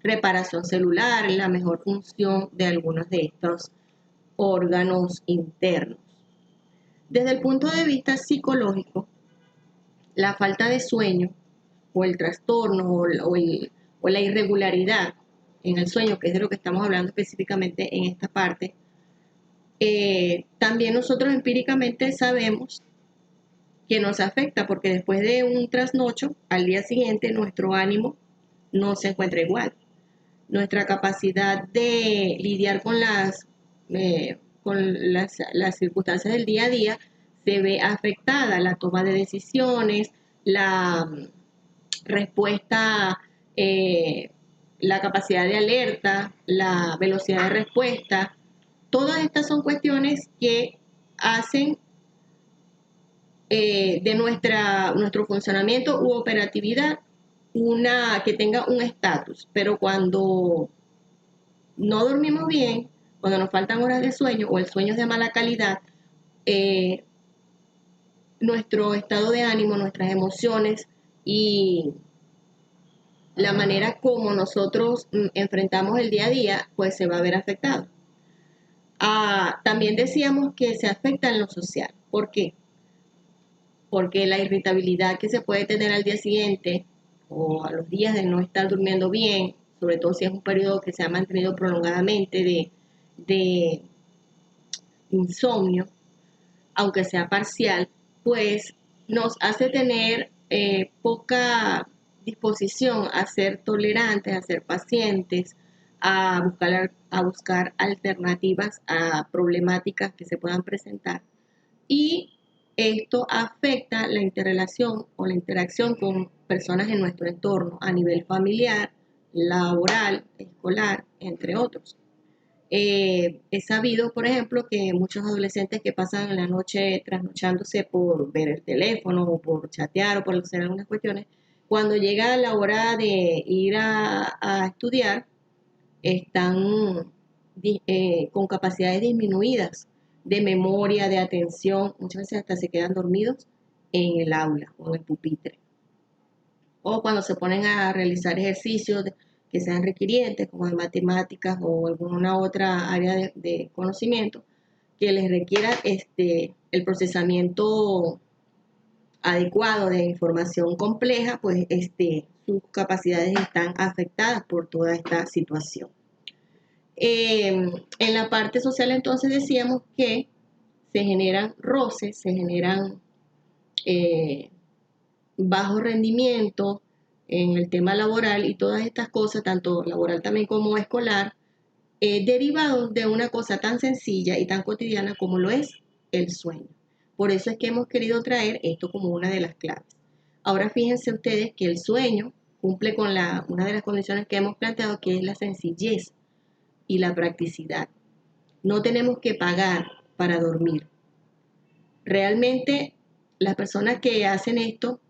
[SPEAKER 1] reparación celular, la mejor función de algunos de estos órganos internos. Desde el punto de vista psicológico, la falta de sueño o el trastorno o la irregularidad en el sueño, que es de lo que estamos hablando específicamente en esta parte, también nosotros empíricamente sabemos que nos afecta, porque después de un trasnocho, al día siguiente nuestro ánimo no se encuentra igual. Nuestra capacidad de lidiar con las circunstancias del día a día se ve afectada, la toma de decisiones, la respuesta, la capacidad de alerta, la velocidad de respuesta. Todas estas son cuestiones que hacen de nuestro funcionamiento u operatividad que tenga un estatus. Pero cuando no dormimos bien, cuando nos faltan horas de sueño o el sueño es de mala calidad, nuestro estado de ánimo, nuestras emociones y la manera como nosotros enfrentamos el día a día, pues se va a ver afectado. También decíamos que se afecta en lo social. ¿Por qué? Porque la irritabilidad que se puede tener al día siguiente o a los días de no estar durmiendo bien, sobre todo si es un periodo que se ha mantenido prolongadamente de insomnio, aunque sea parcial, pues nos hace tener poca disposición a ser tolerantes, a ser pacientes, a buscar alternativas a problemáticas que se puedan presentar. Y esto afecta la interrelación o la interacción con personas en nuestro entorno a nivel familiar, laboral, escolar, entre otros. Es sabido, por ejemplo, que muchos adolescentes que pasan la noche trasnochándose por ver el teléfono o por chatear o por hacer algunas cuestiones, cuando llega la hora de ir a estudiar, están con capacidades disminuidas de memoria, de atención, muchas veces hasta se quedan dormidos en el aula o en el pupitre. O cuando se ponen a realizar ejercicios que sean requirientes, como de matemáticas o alguna otra área de conocimiento, que les requiera el procesamiento adecuado de información compleja, pues sus capacidades están afectadas por toda esta situación. En la parte social entonces decíamos que se generan roces, se generan bajo rendimiento en el tema laboral y todas estas cosas, tanto laboral también como escolar, derivados de una cosa tan sencilla y tan cotidiana como lo es el sueño. Por eso es que hemos querido traer esto como una de las claves. Ahora fíjense ustedes que el sueño cumple con una de las condiciones que hemos planteado, que es la sencillez y la practicidad. No tenemos que pagar para dormir. Realmente las personas que hacen esto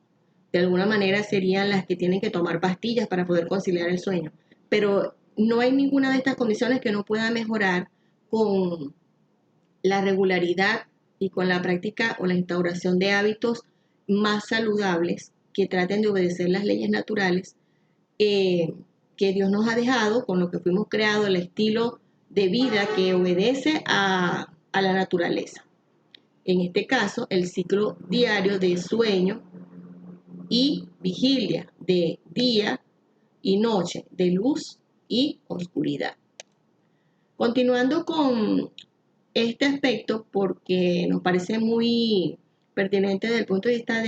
[SPEAKER 1] de alguna manera serían las que tienen que tomar pastillas para poder conciliar el sueño. Pero no hay ninguna de estas condiciones que no pueda mejorar con la regularidad y con la práctica o la instauración de hábitos más saludables que traten de obedecer las leyes naturales que Dios nos ha dejado, con lo que fuimos creados, el estilo de vida que obedece a la naturaleza. En este caso, el ciclo diario de sueño y vigilia, de día y noche, de luz y oscuridad. Continuando con este aspecto, porque nos parece muy pertinente desde el punto de vista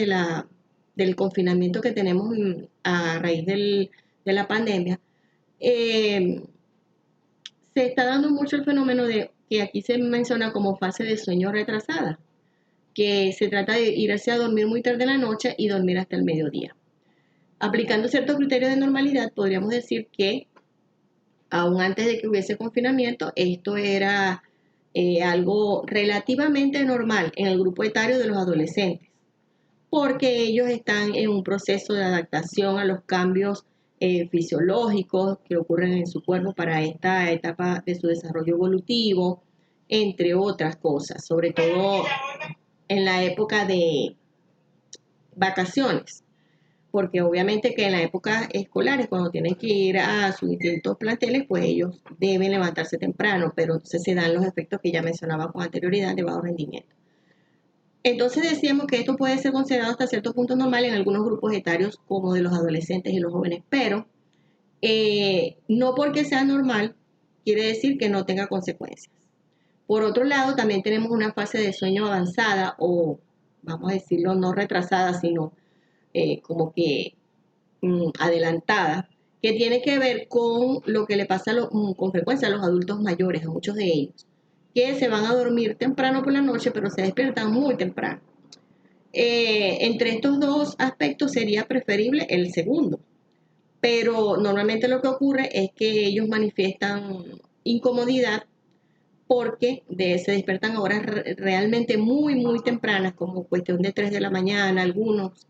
[SPEAKER 1] del confinamiento que tenemos a raíz de la pandemia, se está dando mucho el fenómeno de que aquí se menciona como fase de sueño retrasada, que se trata de irse a dormir muy tarde en la noche y dormir hasta el mediodía. Aplicando ciertos criterios de normalidad, podríamos decir que aún antes de que hubiese confinamiento, esto era algo relativamente normal en el grupo etario de los adolescentes, porque ellos están en un proceso de adaptación a los cambios fisiológicos que ocurren en su cuerpo para esta etapa de su desarrollo evolutivo, entre otras cosas, sobre todo en la época de vacaciones, porque obviamente que en la época escolares, cuando tienen que ir a sus distintos planteles, pues ellos deben levantarse temprano, pero entonces se dan los efectos que ya mencionaba con anterioridad de bajo rendimiento. Entonces decíamos que esto puede ser considerado hasta cierto punto normal en algunos grupos etarios como de los adolescentes y los jóvenes, pero no porque sea normal quiere decir que no tenga consecuencias. Por otro lado, también tenemos una fase de sueño avanzada o, vamos a decirlo, no retrasada, sino como que adelantada, que tiene que ver con lo que le pasa con frecuencia a los adultos mayores, a muchos de ellos, que se van a dormir temprano por la noche, pero se despiertan muy temprano. Entre estos dos aspectos sería preferible el segundo, pero normalmente lo que ocurre es que ellos manifiestan incomodidad porque se despiertan a horas realmente muy tempranas, como cuestión de 3 de la mañana algunos,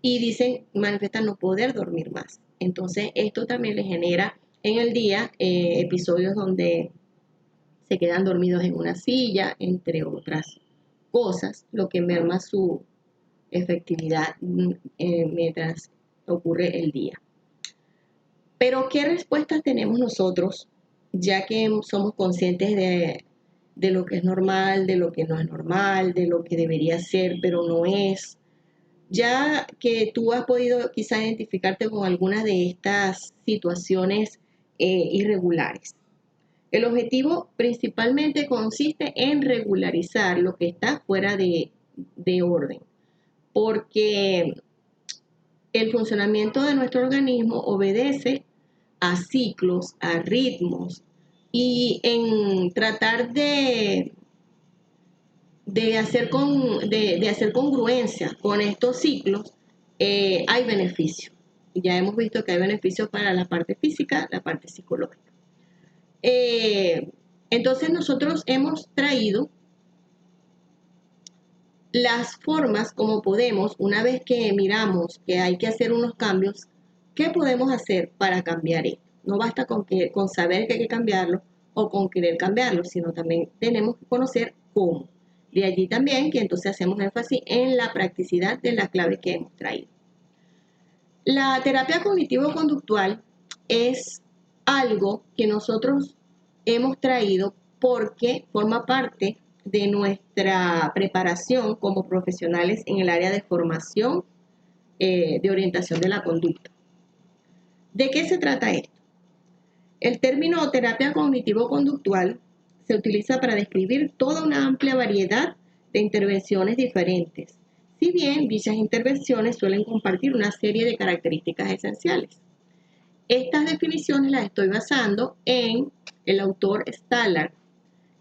[SPEAKER 1] y manifiestan no poder dormir más. Entonces esto también les genera en el día episodios donde se quedan dormidos en una silla, entre otras cosas, lo que merma su efectividad mientras ocurre el día. Pero ¿qué respuestas tenemos nosotros, ya que somos conscientes de lo que es normal, de lo que no es normal, de lo que debería ser pero no es? Ya que tú has podido quizá identificarte con algunas de estas situaciones irregulares. El objetivo principalmente consiste en regularizar lo que está fuera de orden, porque el funcionamiento de nuestro organismo obedece a ciclos, a ritmos, y en tratar de hacer congruencia con estos ciclos, hay beneficios. Ya hemos visto que hay beneficios para la parte física, la parte psicológica. Entonces nosotros hemos traído las formas como podemos, una vez que miramos que hay que hacer unos cambios, ¿qué podemos hacer para cambiar esto? No basta con saber que hay que cambiarlo o con querer cambiarlo, sino también tenemos que conocer cómo. De allí también que entonces hacemos énfasis en la practicidad de la clave que hemos traído. La terapia cognitivo-conductual es algo que nosotros hemos traído porque forma parte de nuestra preparación como profesionales en el área de formación de orientación de la conducta. ¿De qué se trata esto? El término terapia cognitivo-conductual se utiliza para describir toda una amplia variedad de intervenciones diferentes, si bien dichas intervenciones suelen compartir una serie de características esenciales. Estas definiciones las estoy basando en el autor Stallard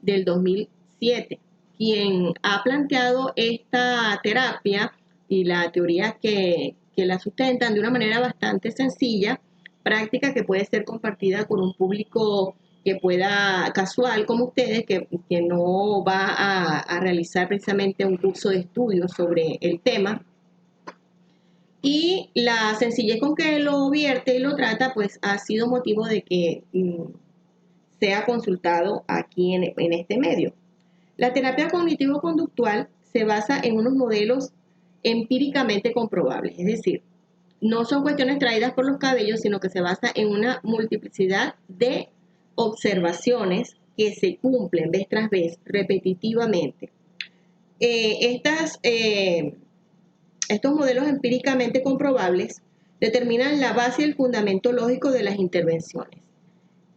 [SPEAKER 1] del 2007, quien ha planteado esta terapia y la teoría que la sustentan de una manera bastante sencilla, práctica, que puede ser compartida con un público que pueda, casual como ustedes, que no va a realizar precisamente un curso de estudio sobre el tema. Y la sencillez con que lo vierte y lo trata, pues ha sido motivo de que sea consultado aquí en este medio. La terapia cognitivo-conductual se basa en unos modelos empíricamente comprobables, es decir, no son cuestiones traídas por los cabellos, sino que se basa en una multiplicidad de observaciones que se cumplen vez tras vez, repetitivamente. Estos modelos empíricamente comprobables determinan la base y el fundamento lógico de las intervenciones.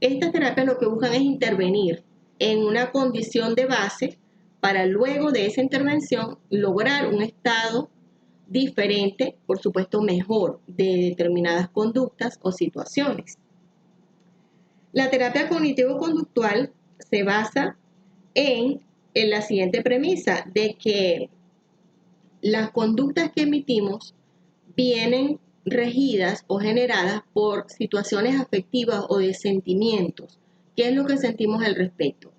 [SPEAKER 1] Estas terapias lo que buscan es intervenir en una condición de base para luego de esa intervención lograr un estado diferente, por supuesto mejor, de determinadas conductas o situaciones. La terapia cognitivo-conductual se basa en la siguiente premisa de que las conductas que emitimos vienen regidas o generadas por situaciones afectivas o de sentimientos. ¿Qué es lo que sentimos al respecto?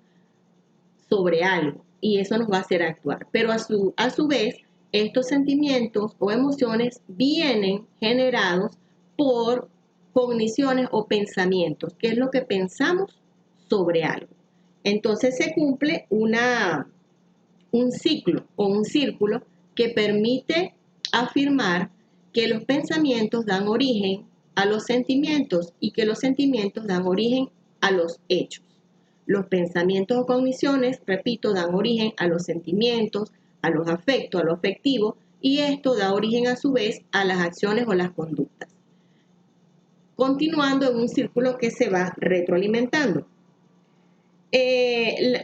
[SPEAKER 1] Sobre algo, y eso nos va a hacer actuar. Pero a su vez, estos sentimientos o emociones vienen generados por cogniciones o pensamientos. ¿Qué es lo que pensamos sobre algo? Entonces se cumple un ciclo o un círculo que permite afirmar que los pensamientos dan origen a los sentimientos y que los sentimientos dan origen a los hechos. Los pensamientos o cogniciones, repito, dan origen a los sentimientos, a los afectos, a lo afectivo, y esto da origen a su vez a las acciones o las conductas. Continuando en un círculo que se va retroalimentando.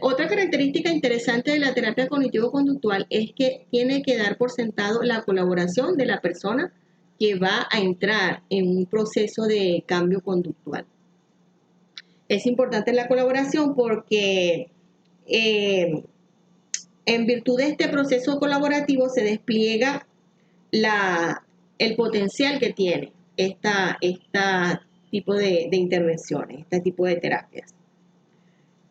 [SPEAKER 1] Otra característica interesante de la terapia cognitivo-conductual es que tiene que dar por sentado la colaboración de la persona que va a entrar en un proceso de cambio conductual. Es importante la colaboración porque en virtud de este proceso colaborativo se despliega el potencial que tiene este tipo de intervenciones, este tipo de terapias.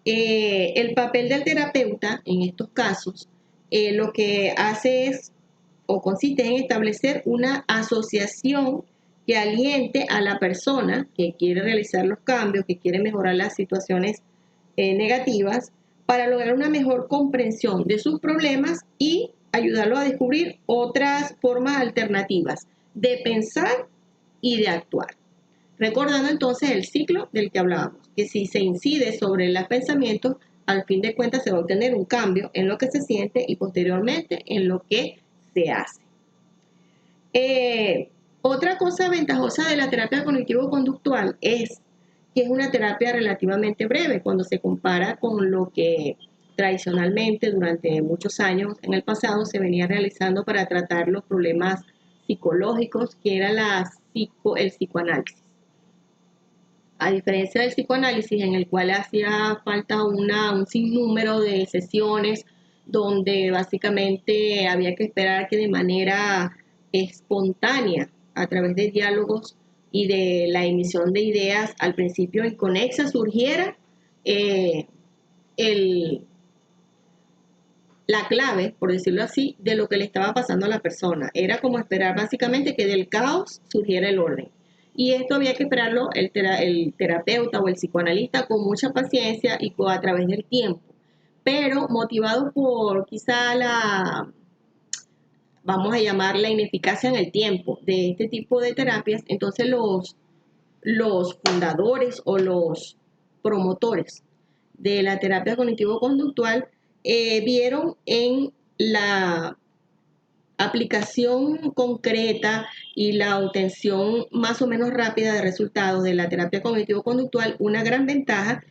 [SPEAKER 1] El papel del terapeuta en estos casos lo que hace es o consiste en establecer una asociación que aliente a la persona que quiere realizar los cambios, que quiere mejorar las situaciones negativas, para lograr una mejor comprensión de sus problemas y ayudarlo a descubrir otras formas alternativas de pensar y de actuar. Recordando entonces el ciclo del que hablábamos, que si se incide sobre los pensamientos, al fin de cuentas se va a obtener un cambio en lo que se siente y posteriormente en lo que se hace. Otra cosa ventajosa de la terapia cognitivo-conductual es que es una terapia relativamente breve cuando se compara con lo que tradicionalmente durante muchos años en el pasado se venía realizando para tratar los problemas psicológicos, que era el psicoanálisis. A diferencia del psicoanálisis, en el cual hacía falta un sinnúmero de sesiones donde básicamente había que esperar que de manera espontánea, a través de diálogos y de la emisión de ideas al principio inconexa, surgiera la clave, por decirlo así, de lo que le estaba pasando a la persona. Era como esperar básicamente que del caos surgiera el orden. Y esto había que esperarlo el terapeuta o el psicoanalista con mucha paciencia y a través del tiempo. Pero motivado por quizá vamos a llamar la ineficacia en el tiempo de este tipo de terapias, entonces los fundadores o los promotores de la terapia cognitivo-conductual vieron en la aplicación concreta y la obtención más o menos rápida de resultados de la terapia cognitivo-conductual una gran ventaja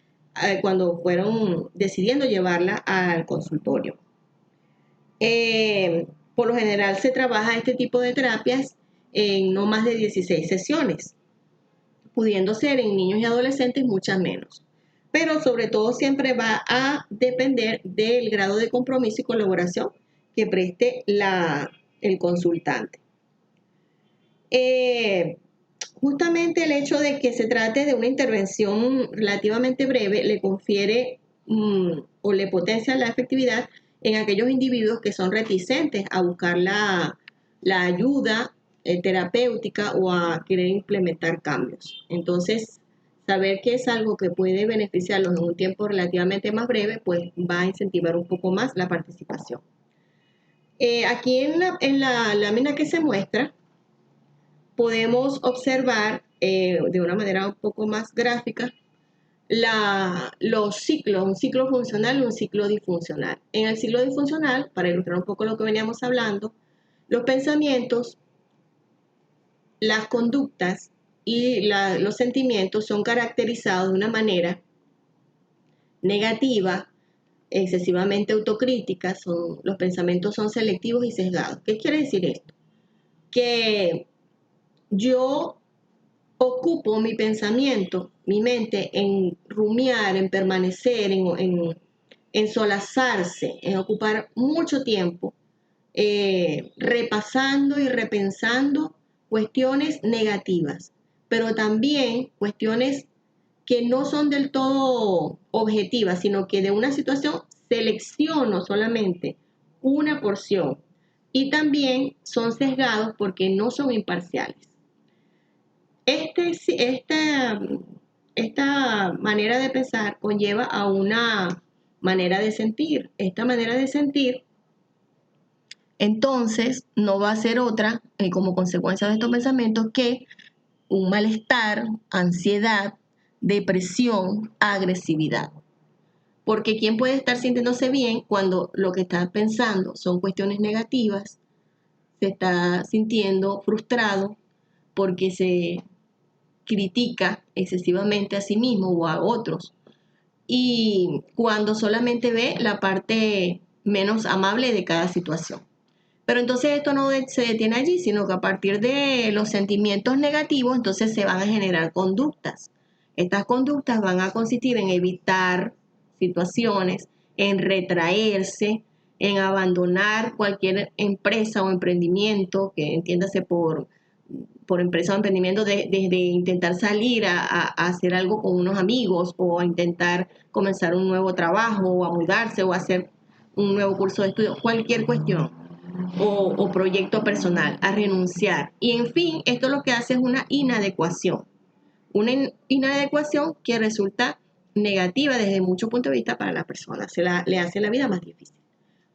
[SPEAKER 1] cuando fueron decidiendo llevarla al consultorio. Por lo general se trabaja este tipo de terapias en no más de 16 sesiones, pudiendo ser en niños y adolescentes muchas menos. Pero sobre todo siempre va a depender del grado de compromiso y colaboración que preste el consultante. Justamente el hecho de que se trate de una intervención relativamente breve le confiere o le potencia la efectividad en aquellos individuos que son reticentes a buscar la ayuda terapéutica o a querer implementar cambios. Entonces, saber que es algo que puede beneficiarlos en un tiempo relativamente más breve, pues va a incentivar un poco más la participación. Aquí en la lámina que se muestra, podemos observar de una manera un poco más gráfica los ciclos, un ciclo funcional y un ciclo disfuncional. En el ciclo disfuncional, para ilustrar un poco lo que veníamos hablando, los pensamientos, las conductas y los sentimientos son caracterizados de una manera negativa, excesivamente autocrítica, los pensamientos son selectivos y sesgados. ¿Qué quiere decir esto? Que yo ocupo mi pensamiento, mi mente, en rumiar, en permanecer, en en solazarse, en ocupar mucho tiempo repasando y repensando cuestiones negativas, pero también cuestiones que no son del todo objetivas, sino que de una situación selecciono solamente una porción y también son sesgados porque no son imparciales. Esta manera de pensar conlleva a una manera de sentir. Esta manera de sentir entonces no va a ser otra como consecuencia de estos pensamientos que un malestar, ansiedad, depresión, agresividad. Porque ¿quién puede estar sintiéndose bien cuando lo que está pensando son cuestiones negativas? Se está sintiendo frustrado porque se critica excesivamente a sí mismo o a otros. Y cuando solamente ve la parte menos amable de cada situación. Pero entonces esto no se detiene allí, sino que a partir de los sentimientos negativos, entonces se van a generar conductas. Estas conductas van a consistir en evitar situaciones, en retraerse, en abandonar cualquier empresa o emprendimiento, que entiéndase por empresa o emprendimiento, desde intentar salir a hacer algo con unos amigos o a intentar comenzar un nuevo trabajo o a mudarse o a hacer un nuevo curso de estudio, cualquier cuestión o proyecto personal, a renunciar. Y en fin, esto lo que hace es una inadecuación que resulta negativa desde muchos puntos de vista para la persona, le hace la vida más difícil.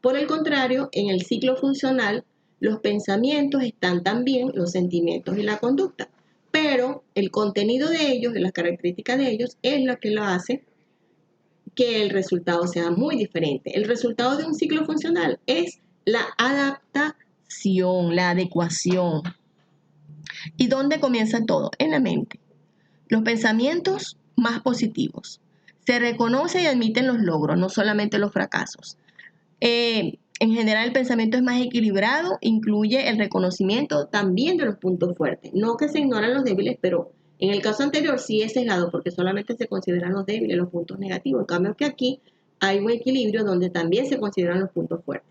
[SPEAKER 1] Por el contrario, en el ciclo funcional, los pensamientos están también los sentimientos y la conducta, pero el contenido de ellos, las características de ellos, es lo que lo hace que el resultado sea muy diferente. El resultado de un ciclo funcional es la adaptación, la adecuación. ¿Y dónde comienza todo? En la mente. Los pensamientos más positivos. Se reconoce y admiten los logros, no solamente los fracasos. En general, el pensamiento es más equilibrado, incluye el reconocimiento también de los puntos fuertes. No que se ignoran los débiles, pero en el caso anterior sí es sesgado porque solamente se consideran los débiles, los puntos negativos. En cambio que aquí hay un equilibrio donde también se consideran los puntos fuertes.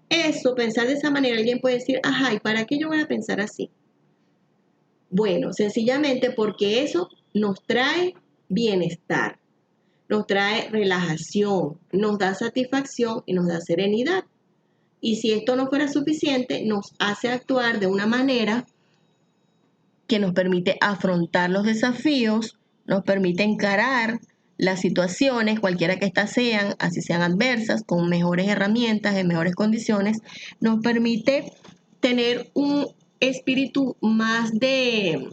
[SPEAKER 1] Eso, pensar de esa manera, alguien puede decir, ajá, ¿y para qué yo voy a pensar así? Bueno, sencillamente porque eso nos trae bienestar, nos trae relajación, nos da satisfacción y nos da serenidad. Y si esto no fuera suficiente, nos hace actuar de una manera que nos permite afrontar los desafíos, nos permite encarar las situaciones, cualquiera que éstas sean, así sean adversas, con mejores herramientas, en mejores condiciones, nos permite tener un espíritu más de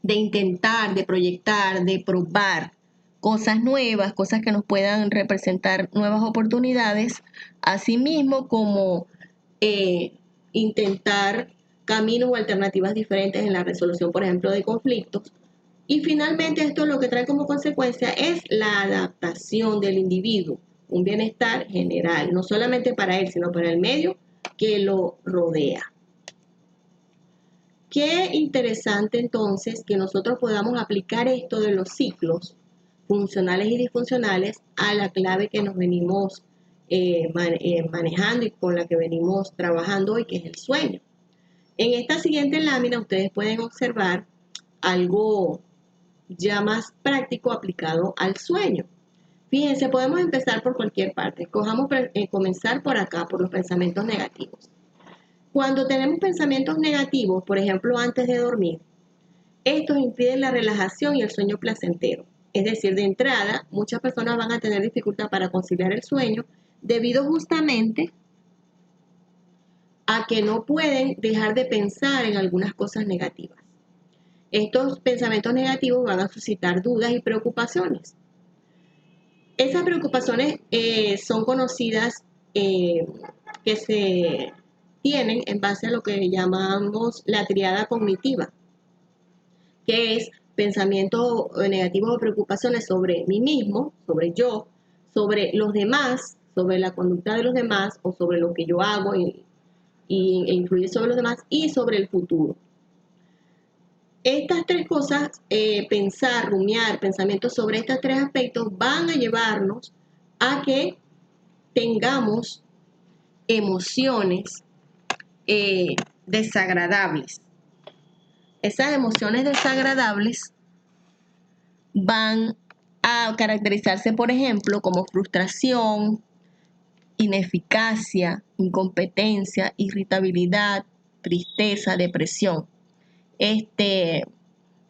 [SPEAKER 1] intentar, de proyectar, de probar cosas nuevas, cosas que nos puedan representar nuevas oportunidades, asimismo como intentar caminos o alternativas diferentes en la resolución, por ejemplo, de conflictos. Y finalmente esto lo que trae como consecuencia es la adaptación del individuo, un bienestar general, no solamente para él, sino para el medio que lo rodea. Qué interesante entonces que nosotros podamos aplicar esto de los ciclos funcionales y disfuncionales a la clave que nos venimos manejando y con la que venimos trabajando hoy, que es el sueño. En esta siguiente lámina ustedes pueden observar algo ya más práctico aplicado al sueño. Fíjense, podemos empezar por cualquier parte. Comenzar por acá, por los pensamientos negativos. Cuando tenemos pensamientos negativos, por ejemplo, antes de dormir, estos impiden la relajación y el sueño placentero. Es decir, de entrada, muchas personas van a tener dificultad para conciliar el sueño debido justamente a que no pueden dejar de pensar en algunas cosas negativas. Estos pensamientos negativos van a suscitar dudas y preocupaciones. Esas preocupaciones son conocidas que se tienen en base a lo que llamamos la triada cognitiva, que es pensamientos negativos o preocupaciones sobre mí mismo, sobre yo, sobre los demás, sobre la conducta de los demás o sobre lo que yo hago e influir sobre los demás y sobre el futuro. Estas tres cosas, pensar, rumiar, pensamientos sobre estos tres aspectos van a llevarnos a que tengamos emociones desagradables. Esas emociones desagradables van a caracterizarse, por ejemplo, como frustración, ineficacia, incompetencia, irritabilidad, tristeza, depresión.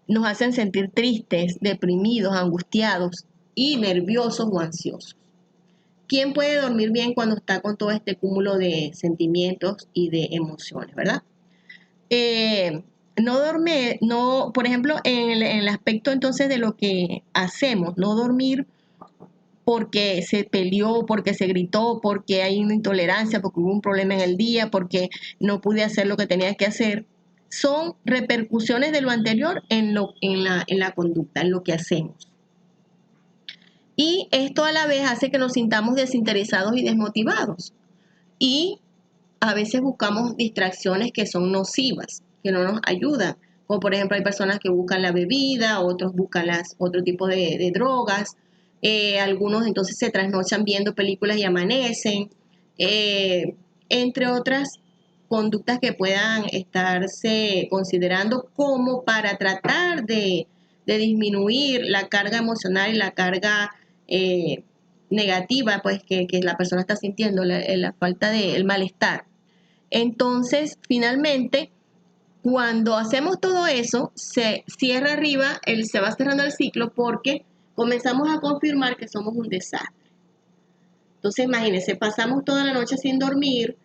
[SPEAKER 1] Nos hacen sentir tristes, deprimidos, angustiados y nerviosos o ansiosos. ¿Quién puede dormir bien cuando está con todo este cúmulo de sentimientos y de emociones, verdad? Por ejemplo, en el aspecto entonces de lo que hacemos, no dormir porque se peleó, porque se gritó, porque hay una intolerancia, porque hubo un problema en el día, porque no pude hacer lo que tenía que hacer, son repercusiones de lo anterior en la conducta, en lo que hacemos. Y esto a la vez hace que nos sintamos desinteresados y desmotivados. Y a veces buscamos distracciones que son nocivas, que no nos ayudan. Como por ejemplo hay personas que buscan la bebida, otros buscan otro tipo de drogas. Algunos entonces se trasnochan viendo películas y amanecen. Entre otras conductas que puedan estarse considerando como para tratar de disminuir la carga emocional y la carga negativa pues que la persona está sintiendo, la falta el malestar. Entonces, finalmente, cuando hacemos todo eso, se cierra arriba, se va cerrando el ciclo porque comenzamos a confirmar que somos un desastre. Entonces, imagínense, pasamos toda la noche sin dormir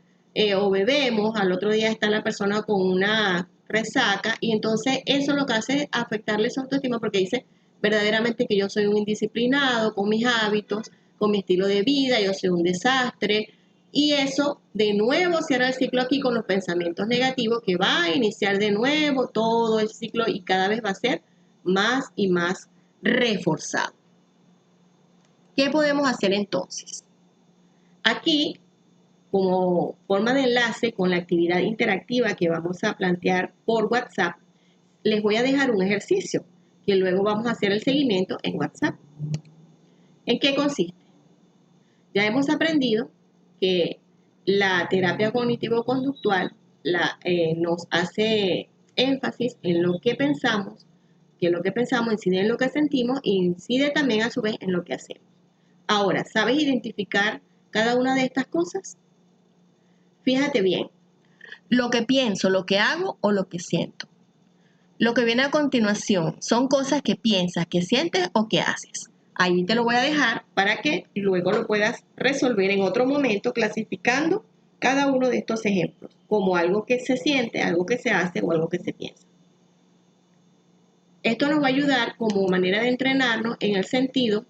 [SPEAKER 1] o bebemos, al otro día está la persona con una resaca y entonces eso lo que hace es afectarle su autoestima porque dice verdaderamente que yo soy un indisciplinado con mis hábitos, con mi estilo de vida, yo soy un desastre. Y eso de nuevo cierra el ciclo aquí con los pensamientos negativos que va a iniciar de nuevo todo el ciclo y cada vez va a ser más y más reforzado. ¿Qué podemos hacer entonces? Aquí, como forma de enlace con la actividad interactiva que vamos a plantear por WhatsApp, les voy a dejar un ejercicio que luego vamos a hacer el seguimiento en WhatsApp. ¿En qué consiste? Ya hemos aprendido que la terapia cognitivo-conductual nos hace énfasis en lo que pensamos, que lo que pensamos incide en lo que sentimos e incide también a su vez en lo que hacemos. Ahora, ¿sabes identificar cada una de estas cosas? Fíjate bien, lo que pienso, lo que hago o lo que siento. Lo que viene a continuación son cosas que piensas, que sientes o que haces. Ahí te lo voy a dejar para que luego lo puedas resolver en otro momento clasificando cada uno de estos ejemplos como algo que se siente, algo que se hace o algo que se piensa. Esto nos va a ayudar como manera de entrenarnos en el sentido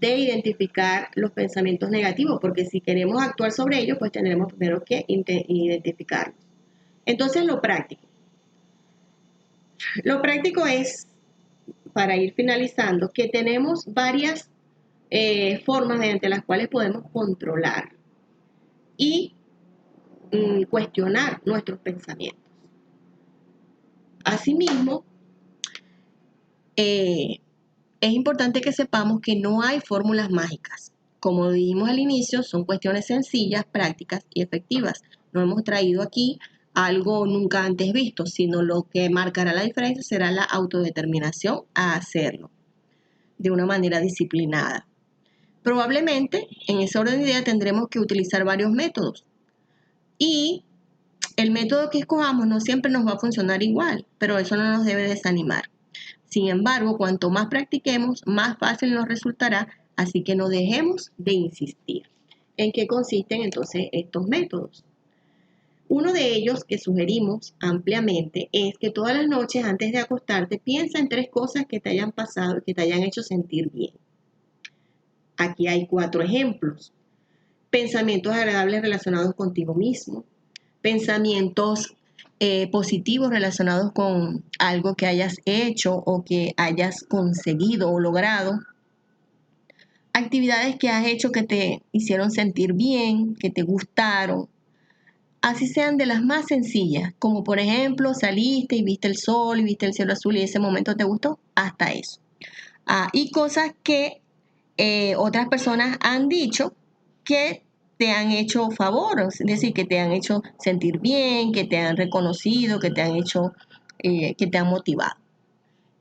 [SPEAKER 1] de identificar los pensamientos negativos, porque si queremos actuar sobre ellos, pues tendremos primero que identificarlos. Entonces, lo práctico. Lo práctico es, para ir finalizando, que tenemos varias formas mediante las cuales podemos controlar y cuestionar nuestros pensamientos. Asimismo, es importante que sepamos que no hay fórmulas mágicas. Como dijimos al inicio, son cuestiones sencillas, prácticas y efectivas. No hemos traído aquí algo nunca antes visto, sino lo que marcará la diferencia será la autodeterminación a hacerlo de una manera disciplinada. Probablemente en ese orden de idea tendremos que utilizar varios métodos y el método que escojamos no siempre nos va a funcionar igual, pero eso no nos debe desanimar. Sin embargo, cuanto más practiquemos, más fácil nos resultará, así que no dejemos de insistir. ¿En qué consisten entonces estos métodos? Uno de ellos que sugerimos ampliamente es que todas las noches antes de acostarte piensa en 3 cosas que te hayan pasado y que te hayan hecho sentir bien. Aquí hay 4 ejemplos. Pensamientos agradables relacionados contigo mismo, pensamientos positivos relacionados con algo que hayas hecho o que hayas conseguido o logrado, actividades que has hecho que te hicieron sentir bien, que te gustaron, así sean de las más sencillas, como por ejemplo saliste y viste el sol y viste el cielo azul y ese momento te gustó, hasta eso. Y cosas que otras personas han dicho que te han hecho favor, es decir, que te han hecho sentir bien, que te han reconocido, que te han hecho, que te han motivado.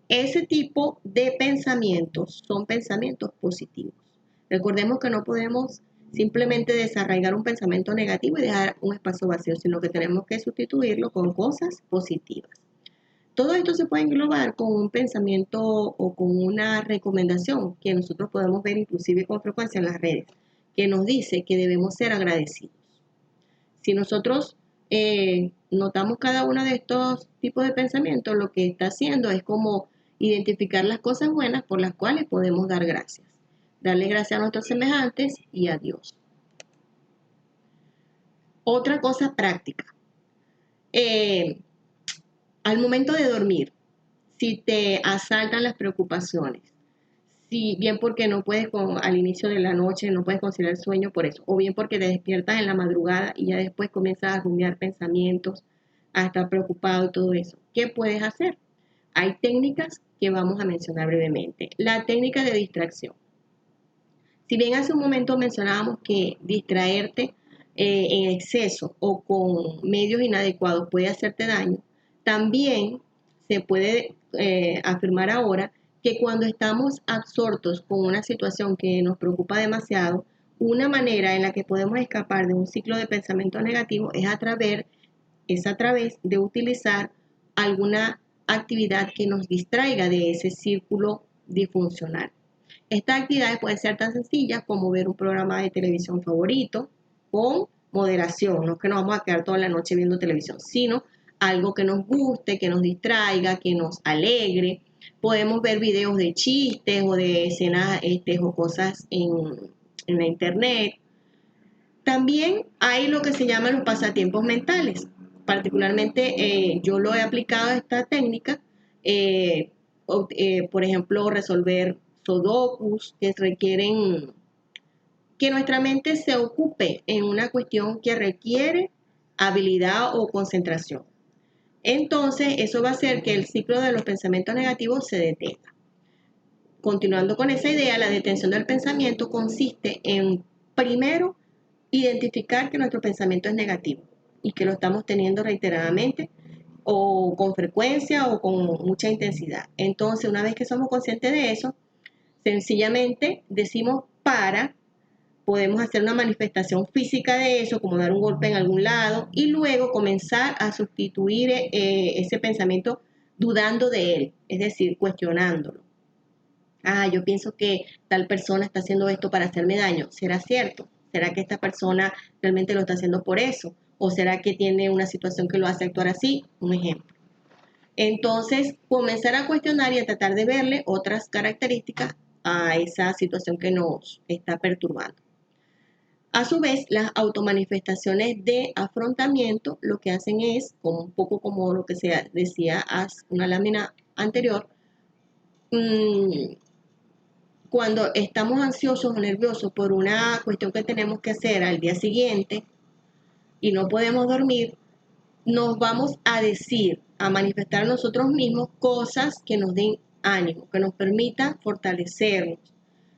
[SPEAKER 1] Ese tipo de pensamientos son pensamientos positivos. Recordemos que no podemos simplemente desarraigar un pensamiento negativo y dejar un espacio vacío, sino que tenemos que sustituirlo con cosas positivas. Todo esto se puede englobar con un pensamiento o con una recomendación que nosotros podemos ver inclusive con frecuencia en las redes, que nos dice que debemos ser agradecidos. Si nosotros notamos cada uno de estos tipos de pensamientos, lo que está haciendo es como identificar las cosas buenas por las cuales podemos dar gracias. Darle gracias a nuestros semejantes y a Dios. Otra cosa práctica. Al momento de dormir, si te asaltan las preocupaciones, si bien porque no puedes al inicio de la noche no puedes conciliar el sueño por eso, o bien porque te despiertas en la madrugada y ya después comienzas a rumiar pensamientos, a estar preocupado y todo eso, ¿qué puedes hacer? Hay técnicas que vamos a mencionar brevemente. La técnica de distracción. Si bien hace un momento mencionábamos que distraerte en exceso o con medios inadecuados puede hacerte daño, también se puede afirmar ahora que cuando estamos absortos con una situación que nos preocupa demasiado, una manera en la que podemos escapar de un ciclo de pensamiento negativo es a través de utilizar alguna actividad que nos distraiga de ese círculo disfuncional. Estas actividades pueden ser tan sencillas como ver un programa de televisión favorito con moderación, no es que nos vamos a quedar toda la noche viendo televisión, sino algo que nos guste, que nos distraiga, que nos alegre. Podemos ver videos de chistes o de escenas jocosas en la internet. También hay lo que se llaman los pasatiempos mentales. Particularmente yo lo he aplicado a esta técnica, por ejemplo, resolver sudokus que requieren que nuestra mente se ocupe en una cuestión que requiere habilidad o concentración. Entonces, eso va a hacer que el ciclo de los pensamientos negativos se detenga. Continuando con esa idea, la detención del pensamiento consiste en, primero, identificar que nuestro pensamiento es negativo y que lo estamos teniendo reiteradamente o con frecuencia o con mucha intensidad. Entonces, una vez que somos conscientes de eso, sencillamente decimos podemos hacer una manifestación física de eso, como dar un golpe en algún lado, y luego comenzar a sustituir ese pensamiento dudando de él, es decir, cuestionándolo. Yo pienso que tal persona está haciendo esto para hacerme daño. ¿Será cierto? ¿Será que esta persona realmente lo está haciendo por eso? ¿O será que tiene una situación que lo hace actuar así? Un ejemplo. Entonces, comenzar a cuestionar y a tratar de verle otras características a esa situación que nos está perturbando. A su vez, las automanifestaciones de afrontamiento lo que hacen es, un poco como lo que se decía hace una lámina anterior, cuando estamos ansiosos o nerviosos por una cuestión que tenemos que hacer al día siguiente y no podemos dormir, nos vamos a decir, a manifestar a nosotros mismos cosas que nos den ánimo, que nos permitan fortalecernos.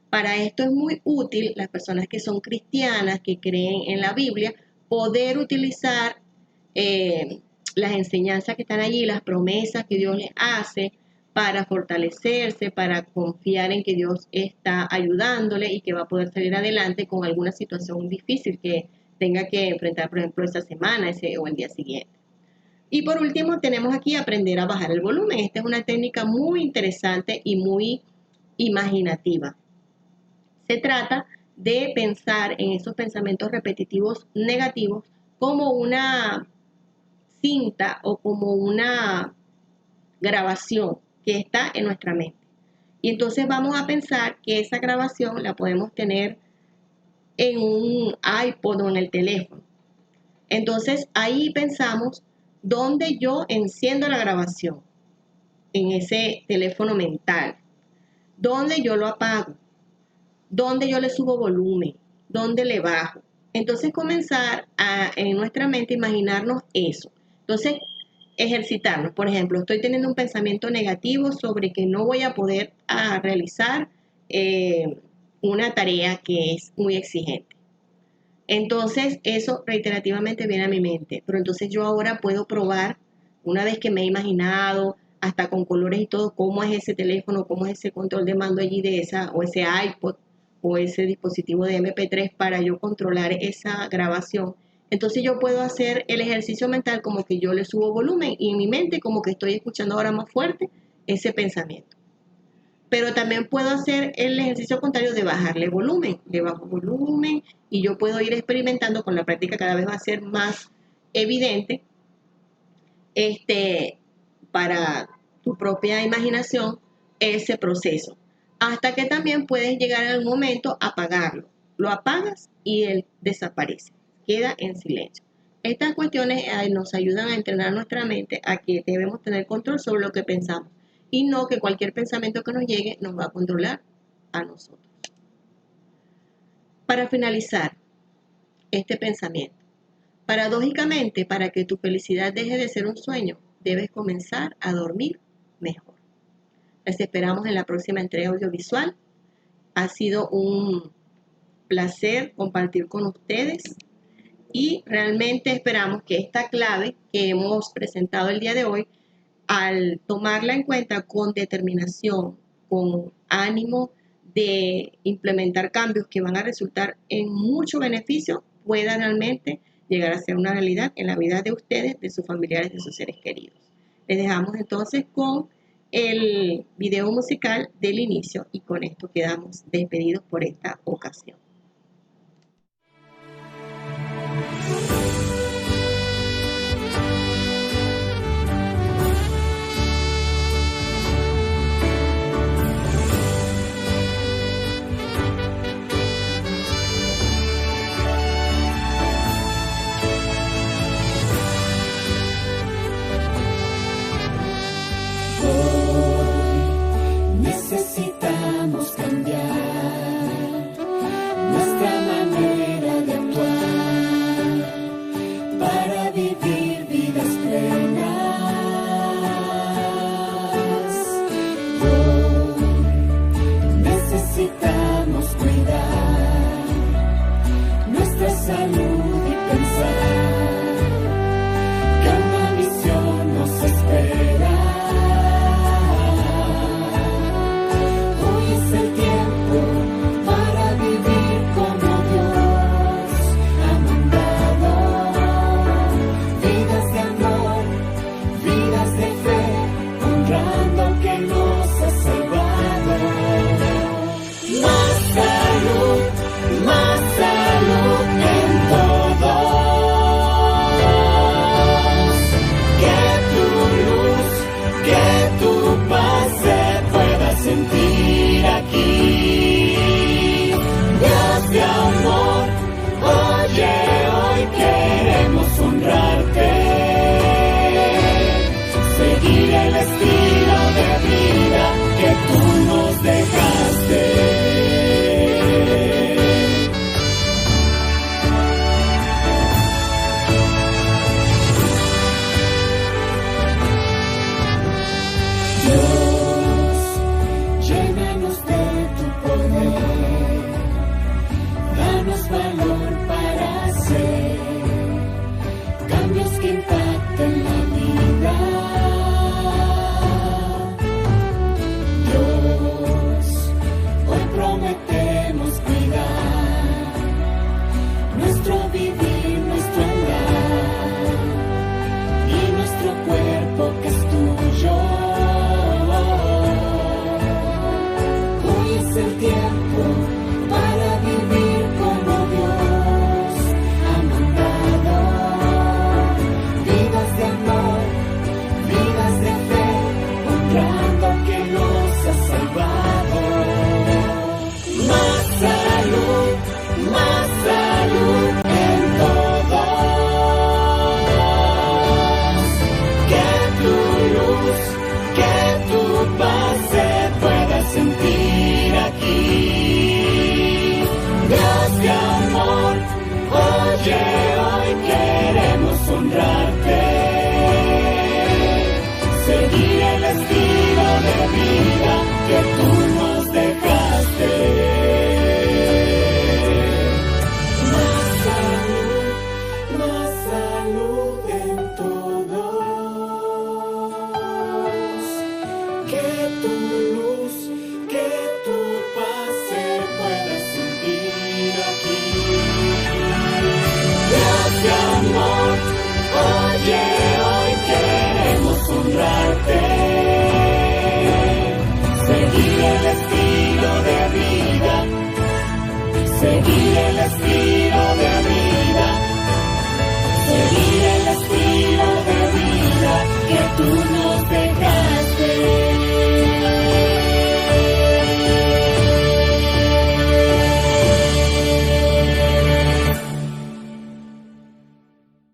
[SPEAKER 1] Para esto es muy útil las personas que son cristianas, que creen en la Biblia, poder utilizar las enseñanzas que están allí, las promesas que Dios les hace para fortalecerse, para confiar en que Dios está ayudándole y que va a poder salir adelante con alguna situación difícil que tenga que enfrentar, por ejemplo, esa semana o el día siguiente. Y por último, tenemos aquí aprender a bajar el volumen. Esta es una técnica muy interesante y muy imaginativa. Se trata de pensar en esos pensamientos repetitivos negativos como una cinta o como una grabación que está en nuestra mente. Y entonces vamos a pensar que esa grabación la podemos tener en un iPod o en el teléfono. Entonces ahí pensamos dónde yo enciendo la grabación en ese teléfono mental, dónde yo lo apago, dónde yo le subo volumen, dónde le bajo. Entonces comenzar en nuestra mente imaginarnos eso. Entonces ejercitarnos. Por ejemplo, estoy teniendo un pensamiento negativo sobre que no voy a poder realizar una tarea que es muy exigente. Entonces, eso reiterativamente viene a mi mente, pero entonces yo ahora puedo probar, una vez que me he imaginado, hasta con colores y todo, cómo es ese teléfono, cómo es ese control de mando allí de esa, o ese iPod, o ese dispositivo de MP3 para yo controlar esa grabación. Entonces yo puedo hacer el ejercicio mental como que yo le subo volumen y en mi mente como que estoy escuchando ahora más fuerte ese pensamiento. Pero también puedo hacer el ejercicio contrario de bajarle volumen, le bajo volumen y yo puedo ir experimentando, con la práctica cada vez va a ser más evidente, para tu propia imaginación ese proceso. Hasta que también puedes llegar en un momento a apagarlo. Lo apagas y él desaparece, queda en silencio. Estas cuestiones nos ayudan a entrenar nuestra mente a que debemos tener control sobre lo que pensamos y no que cualquier pensamiento que nos llegue nos va a controlar a nosotros. Para finalizar este pensamiento, paradójicamente, para que tu felicidad deje de ser un sueño, debes comenzar a dormir mejor. Les esperamos en la próxima entrega audiovisual. Ha sido un placer compartir con ustedes y realmente esperamos que esta clave que hemos presentado el día de hoy, al tomarla en cuenta con determinación, con ánimo de implementar cambios que van a resultar en mucho beneficio, pueda realmente llegar a ser una realidad en la vida de ustedes, de sus familiares, de sus seres queridos. Les dejamos entonces con el video musical del inicio y con esto quedamos despedidos por esta ocasión.
[SPEAKER 2] Necesitamos cambiar nuestra manera de actuar para vivir vidas plenas. Hoy necesitamos cuidar nuestra salud y pensar que una misión nos espera. Seguir el estilo de vida que tú